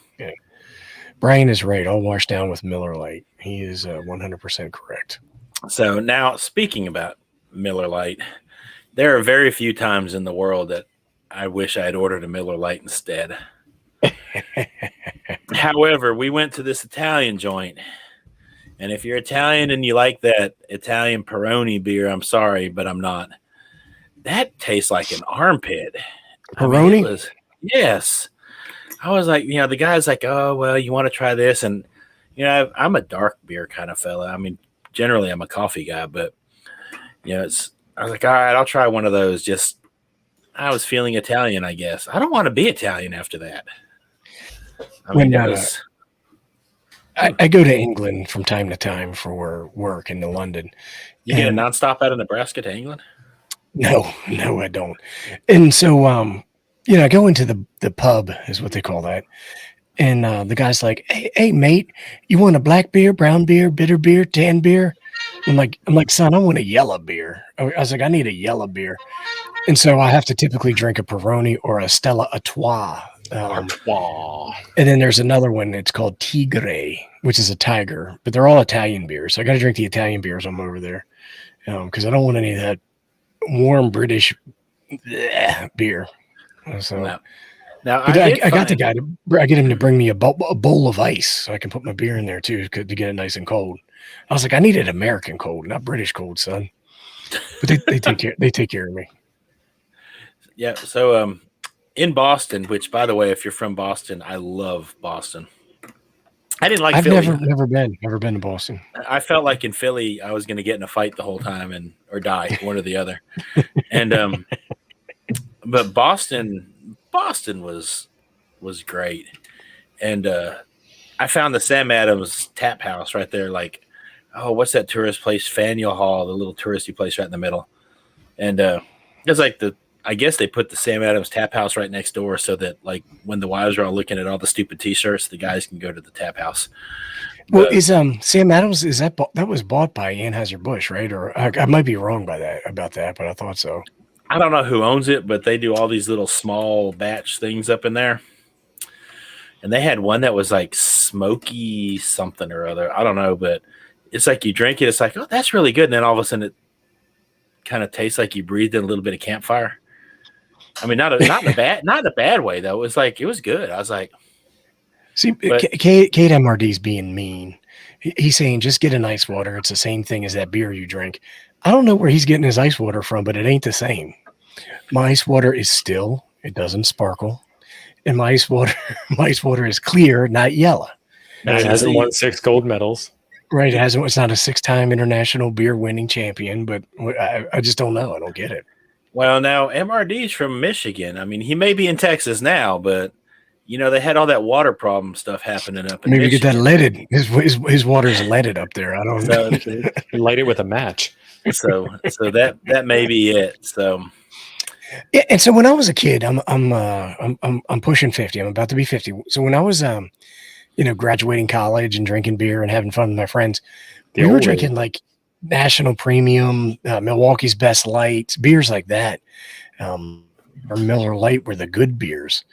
Brian is right. I'll wash down with Miller Lite. He is 100% correct. So now, speaking about Miller Lite, there are very few times in the world that I wish I had ordered a Miller Lite instead. However, we went to this Italian joint. And if you're Italian and you like that Italian Peroni beer, I'm sorry, but I'm not. That tastes like an armpit. Peroni? I mean, yes. I was like, the guy's like, oh, well, you want to try this? And, I'm a dark beer kind of fella. I mean, generally I'm a coffee guy, but, I was like, all right, I'll try one of those. Just I was feeling Italian, I guess. I don't want to be Italian after that. I mean, it was. I go to England from time to time for work into London. You get a nonstop out of Nebraska to England? No, I don't. And so, I go into the pub, is what they call that. And the guy's like, hey, mate, you want a black beer, brown beer, bitter beer, tan beer? I'm like, son, I want a yellow beer. I was like, I need a yellow beer. And so I have to typically drink a Peroni or a Stella Artois. And then there's another one. It's called Tigre, which is a tiger, but they're all Italian beers. So I got to drink the Italian beers when I'm over there because I don't want any of that warm British beer. So now I got the guy I get him to bring me a bowl of ice so I can put my beer in there too to get it nice and cold. I was like, I needed American cold, not British cold, son. But they take care of me. Yeah. So in Boston, which by the way, if you're from Boston, I love Boston. I didn't like I've Philly. never been to Boston. I felt like in Philly, I was going to get in a fight the whole time or die, one or the other. And but Boston was great. And I found the Sam Adams Tap House right there. Like, oh, what's that tourist place? Faneuil Hall, the little touristy place right in the middle. And it's like I guess they put the Sam Adams Tap House right next door so that, like, when the wives are all looking at all the stupid T-shirts, the guys can go to the Tap House. Well, is Sam Adams, is that was bought by Anheuser-Busch, right? Or I might be wrong about that, but I thought so. I don't know who owns it, but they do all these little small batch things up in there. And they had one that was like smoky something or other. I don't know, but it's like you drink it, it's like, oh, that's really good. And then all of a sudden it kind of tastes like you breathed in a little bit of campfire. I mean, not in a bad way though. It was good. I was like, see, Kate MRD's being mean. He's saying just get an ice water. It's the same thing as that beer you drink. I don't know where he's getting his ice water from, but it ain't the same. My ice water is still, it doesn't sparkle. And my ice water is clear, not yellow. And it hasn't won 6 gold medals. Right. It's not a 6-time international beer winning champion, but I just don't know. I don't get it. Well, now MRD's from Michigan. I mean, he may be in Texas now, but they had all that water problem stuff happening up in Maybe Michigan. Get that leaded. His water's leaded up there. I don't know. Light it with a match. So that may be it. So yeah, and so when I was a kid, I'm pushing 50. I'm about to be 50. So when I was graduating college and drinking beer and having fun with my friends, we were drinking like National Premium, Milwaukee's Best Lights, beers like that, or Miller Lite were the good beers.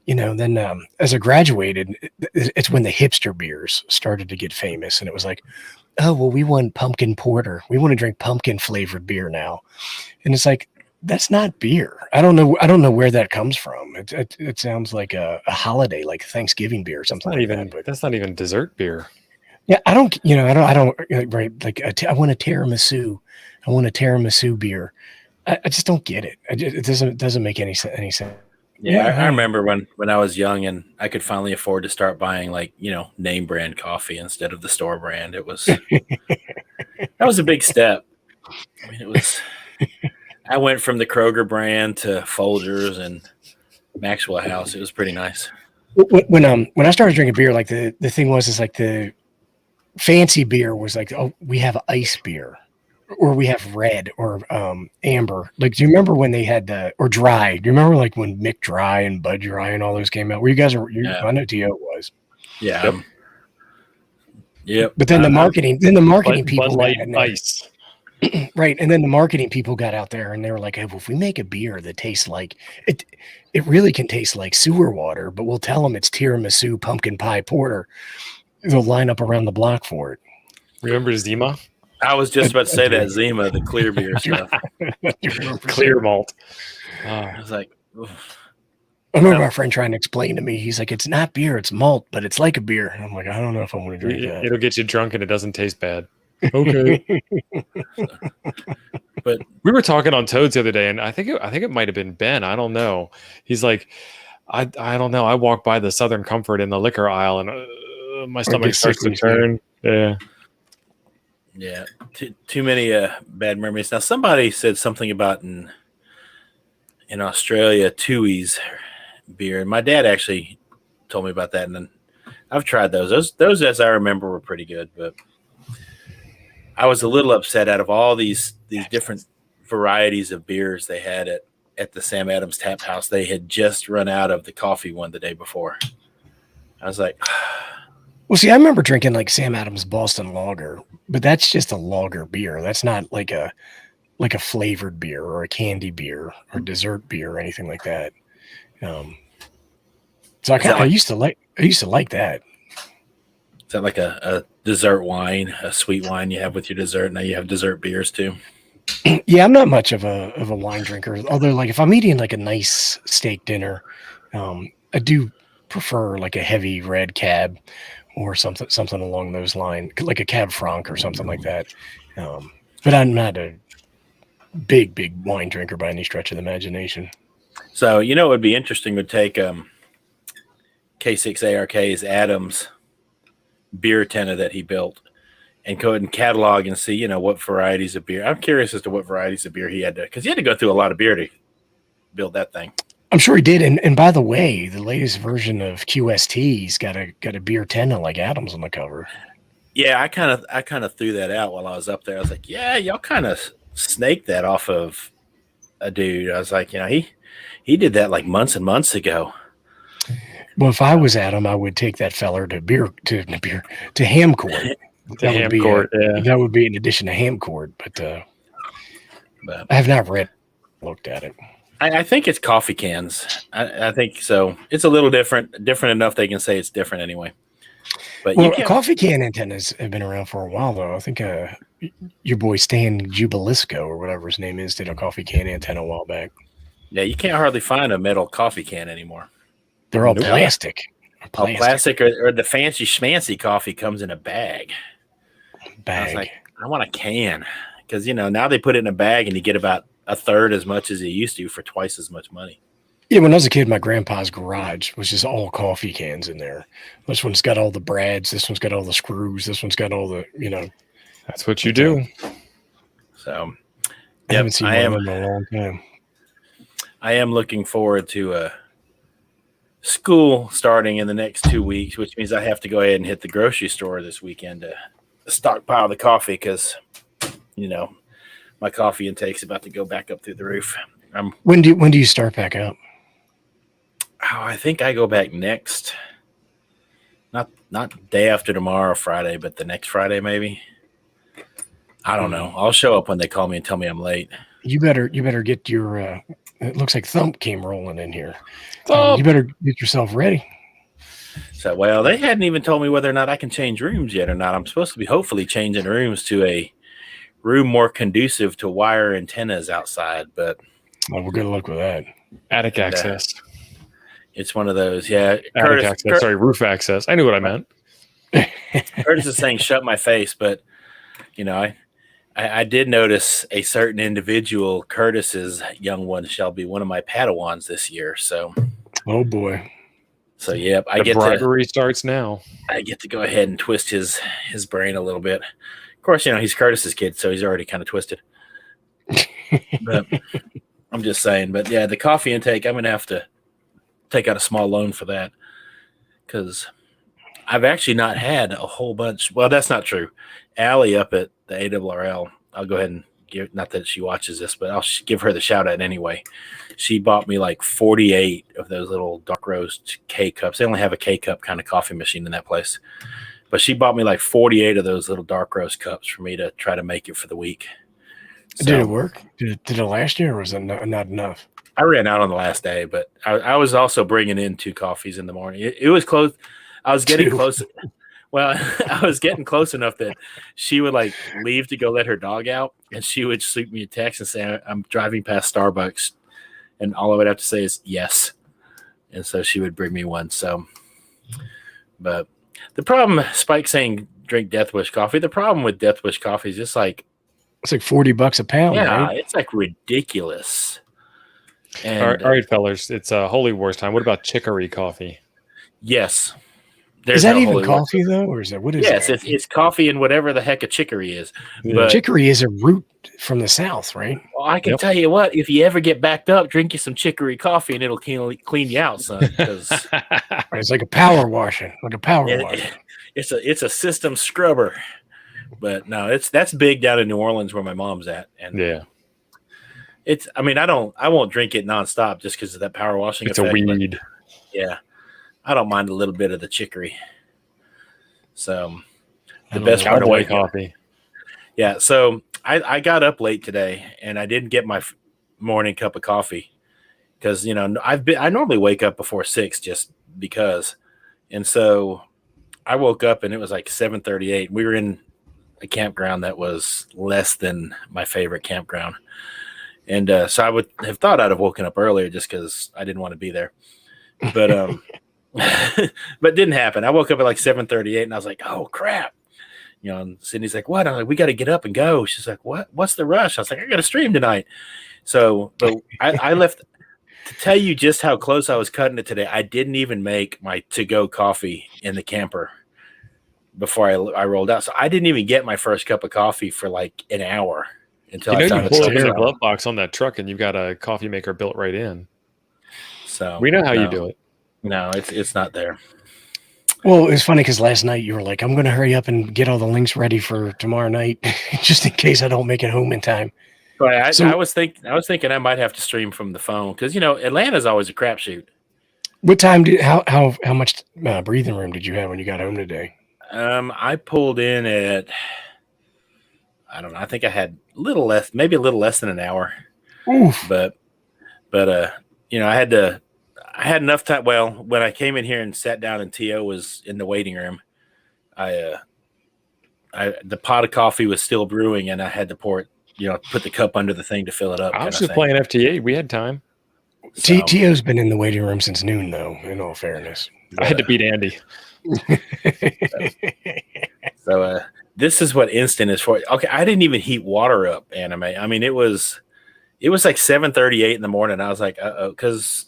Then as I graduated, it's when the hipster beers started to get famous, and it was like, oh, well, we want pumpkin porter. We want to drink pumpkin flavored beer now. And it's like, that's not beer. I don't know where that comes from. It sounds like a holiday, like Thanksgiving beer or something like that. But that's not even dessert beer. Yeah, I don't right. Like I want a tiramisu. I want a tiramisu beer. I just don't get it. It doesn't make any sense. Yeah, I remember when I was young and I could finally afford to start buying name brand coffee instead of the store brand. It was that was a big step. I mean, it was. I went from the Kroger brand to Folgers and Maxwell House. It was pretty nice. When I started drinking beer, like the thing was like the fancy beer was like, oh, we have ice beer, or we have red or amber. Like, do you remember when they had or dry? Do you remember like when Mick Dry and Bud Dry and all those came out? Where you guys are? Yeah. I know Dio was. Yeah. Yep. But then the marketing people Bud Light ice. Right. And then the marketing people got out there and they were like, hey, well, if we make a beer that tastes like it really can taste like sewer water, but we'll tell them it's tiramisu pumpkin pie porter. They'll line up around the block for it. Remember Zima? I was just about to say that Zima, the clear beer stuff. Clear malt. I was like, oof. I remember our friend trying to explain to me, he's like, it's not beer, it's malt, but it's like a beer. And I'm like, I don't know if I want to drink that. It'll get you drunk and it doesn't taste bad. Okay. But we were talking on Toads the other day, and I think it might have been Ben. I don't know. He's like, I don't know. I walk by the Southern Comfort in the liquor aisle, and my stomach starts to turn. Yeah. Yeah, too many bad memories. Now, somebody said something about in Australia, Tui's beer, and my dad actually told me about that, and then I've tried those. Those, as I remember, were pretty good, but I was a little upset. Out of all these different varieties of beers they had at the Sam Adams Tap House, they had just run out of the coffee one the day before. I was like, well, see, I remember drinking like Sam Adams Boston Lager, but that's just a lager beer. That's not like a flavored beer or a candy beer or dessert beer or anything like that. So I used to like that. is that like a dessert wine, a sweet wine you have with your dessert? Now you have dessert beers too. Yeah, I'm not much of a wine drinker. Although, like, if I'm eating like a nice steak dinner, I do prefer like a heavy red cab or something along those lines, like a Cab Franc or something like that. But I'm not a big wine drinker by any stretch of the imagination. So it would be interesting to take K6ARK's Adams beer tenna that he built and go ahead and catalog and see, what varieties of beer. I'm curious as to what varieties of beer he had to, because he had to go through a lot of beer to build that thing. I'm sure he did. And by the way, the latest version of QST's got a beer tenna like Adams on the cover. Yeah, I kind of threw that out while I was up there. I was like, yeah, y'all kind of snaked that off of a dude. I was like, he did that like months and months ago. Well, if I was Adam, I would take that feller to ham court. That would be in addition to ham court, but I have not looked at it. I think it's coffee cans. I think so. It's a little different enough they can say it's different anyway. But coffee can antennas have been around for a while, though. I think your boy Stan Jubilisco or whatever his name is did a coffee can antenna a while back. Yeah, you can't hardly find a metal coffee can anymore. They're all plastic. Plastic or the fancy schmancy coffee comes in a bag. I was like, I want a can because now they put it in a bag and you get about a third as much as you used to for twice as much money. Yeah, when I was a kid, my grandpa's garage was just all coffee cans in there. This one's got all the brads. This one's got all the screws. This one's got all the, That's what you do. So, I haven't seen one of them in a long time. I am looking forward to school starting in the next 2 weeks, which means I have to go ahead and hit the grocery store this weekend to stockpile the coffee because, my coffee intake's about to go back up through the roof. When do you start back up? Oh, I think I go back next, not day after tomorrow, Friday, but the next Friday maybe. I don't know. I'll show up when they call me and tell me I'm late. You better get your. It looks like Thump came rolling in here. You better get yourself ready. So, well, they hadn't even told me whether or not I can change rooms yet or not. I'm supposed to be hopefully changing rooms to a room more conducive to wire antennas outside, but well, good luck with that. Attic access. It's one of those, yeah. Attic access. Sorry, roof access. I knew what I meant. Curtis is saying "shut my face," but I did notice a certain individual, Curtis's young one, shall be one of my Padawans this year. So, oh boy. So yep, the bribery starts now. I get to go ahead and twist his brain a little bit. Of course, he's Curtis's kid, so he's already kind of twisted. But I'm just saying. But yeah, the coffee intake, I'm gonna have to take out a small loan for that because I've actually not had a whole bunch. Well, that's not true. Allie up at the ARRL, I'll go ahead and give, not that she watches this, but I'll give her the shout out anyway. She bought me like 48 of those little dark roast K-cups. They only have a K-cup kind of coffee machine in that place. But she bought me like 48 of those little dark roast cups for me to try to make it for the week. So, did it work? Did it last year or was it not enough? I ran out on the last day, but I was also bringing in 2 coffees in the morning. It was close. I was getting close. Well, I was getting close enough that she would like leave to go let her dog out, and she would shoot me a text and say, "I'm driving past Starbucks," and all I would have to say is yes. And so she would bring me one. So, but the problem, Spike saying drink Death Wish coffee. The problem with Death Wish coffee is just like it's like $40 a pound. Yeah, right? It's like ridiculous. And, all right, fellas, it's Holy Wars time. What about chicory coffee? Yes. Is that even coffee though, or is that what is yes, that? it's coffee and whatever the heck a chicory is. Yeah. But Chicory is a root from the South, right? well, I can tell you what, if you ever get backed up, drink you some chicory coffee and it'll clean you out, son. Because It's like a power washing, it's a system scrubber. But no, that's big down in New Orleans where my mom's at. And Yeah. I won't drink it nonstop just because of that power washing It's effect. a weed. Yeah. I don't mind a little bit of the chicory. So the best part of Cowboy coffee. Yeah. So I got up late today and I didn't get my morning cup of coffee because, I normally wake up before 6 just because. And so I woke up and it was like 7:38. We were in a campground that was less than my favorite campground. And so I would have thought I'd have woken up earlier just because I didn't want to be there. But but didn't happen. I woke up at like 7:38 and I was like, oh crap. And Sydney's like, what? I'm like, we got to get up and go. She's like, what? What's the rush? I was like, I got to stream tonight. So but I left to tell you just how close I was cutting it today. I didn't even make my to-go coffee in the camper before I rolled out. So I didn't even get my first cup of coffee for like an hour until I found you pull open a glove box on that truck and you've got a coffee maker built right in. So we know how you do it. No, it's not there. Well, it's funny because last night you were like, I'm going to hurry up and get all the links ready for tomorrow night just in case I don't make it home in time. Right. I was thinking I might have to stream from the phone because, Atlanta's always a crapshoot. What time how much breathing room did you have when you got home today? I pulled in at, I don't know. I think I had maybe a little less than an hour. Oof. But I had enough time. Well, when I came in here and sat down and T.O. was in the waiting room, the pot of coffee was still brewing and I had to pour it, put the cup under the thing to fill it up. I was just playing FTA. We had time. So, T.O.'s been in the waiting room since noon, though, in all fairness. I had to beat Andy. So this is what instant is for. Okay, I didn't even heat water up, Anime. I mean, it was like 7:38 in the morning. I was like, because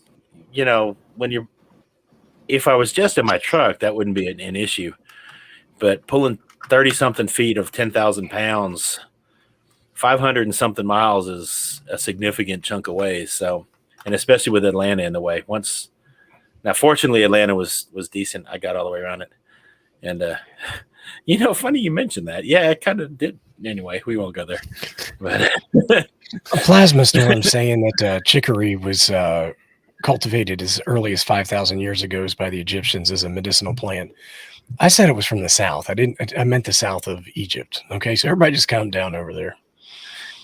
if I was just in my truck, that wouldn't be an issue. But pulling 30-something feet of 10,000 pounds, 500 and something miles is a significant chunk of ways. So, and especially with Atlanta in the way. Now, fortunately, Atlanta was decent. I got all the way around it. And, funny you mentioned that. Yeah, it kind of did. Anyway, we won't go there. But a plasma storm saying that chicory was cultivated as early as 5,000 years ago by the Egyptians as a medicinal plant. I said it was from the South. I meant the south of Egypt. Okay, so everybody just calm down over there.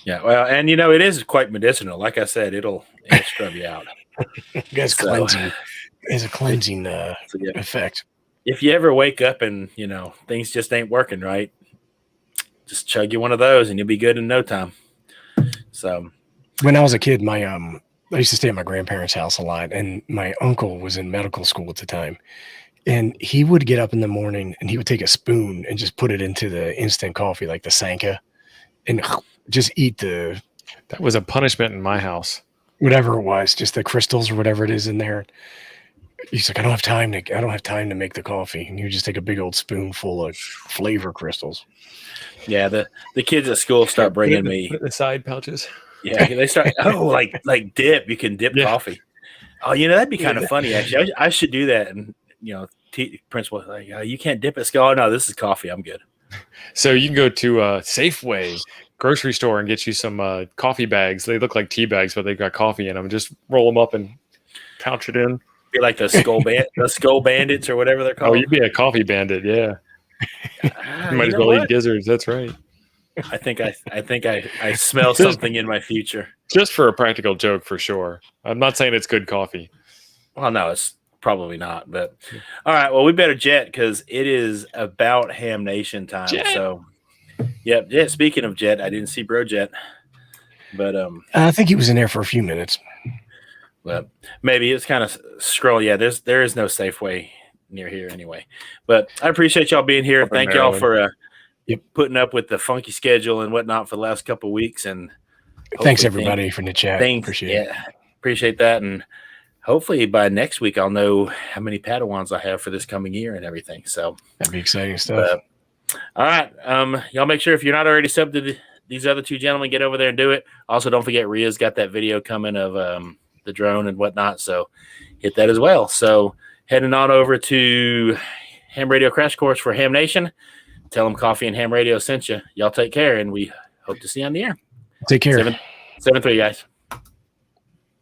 Yeah, well, and it is quite medicinal. Like I said, it'll scrub you out. It's cleansing. It's a cleansing effect. If you ever wake up and things just ain't working right, just chug you one of those and you'll be good in no time. So, when I was a kid, I used to stay at my grandparents' house a lot, and my uncle was in medical school at the time. And he would get up in the morning and he would take a spoon and just put it into the instant coffee, like the Sanka, and just eat that was a punishment in my house. Whatever it was, just the crystals or whatever it is in there. He's like, I don't have time to make the coffee. And he would just take a big old spoonful of flavor crystals. Yeah, the kids at school start bringing me the side pouches. Yeah, they start. Like dip. You can dip coffee. Oh, that'd be kind of funny. Actually, I should do that. And principal like, you can't dip it. Go. Oh no, this is coffee. I'm good. So you can go to Safeway grocery store and get you some coffee bags. They look like tea bags, but they've got coffee in them. Just roll them up and pouch it in. Be like the skull bandits or whatever they're called. Oh, you'd be a coffee bandit, yeah. You might as well eat gizzards. That's right. I think I smell something in my future. Just for a practical joke, for sure. I'm not saying it's good coffee. Well, no, it's probably not. But all right, well, we better jet because it is about Ham Nation time. Jet. So, yeah. Speaking of jet, I didn't see Bro Jet, but I think he was in there for a few minutes. Well, maybe it's kind of scroll. Yeah, there is no Safeway near here anyway. But I appreciate y'all being here. Thank y'all for putting up with the funky schedule and whatnot for the last couple of weeks. And thanks everybody for the chat. Appreciate it. Appreciate that. And hopefully by next week I'll know how many Padawans I have for this coming year and everything. So That'd be exciting stuff. All right. Y'all make sure if you're not already subbed to these other two gentlemen, get over there and do it. Also, don't forget Ria's got that video coming of the drone and whatnot. So hit that as well. So heading on over to Ham Radio Crash Course for Ham Nation. Tell them Coffee and Ham Radio sent you. Y'all take care, and we hope to see you on the air. Take care. 7-3, guys.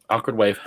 Awkward wave.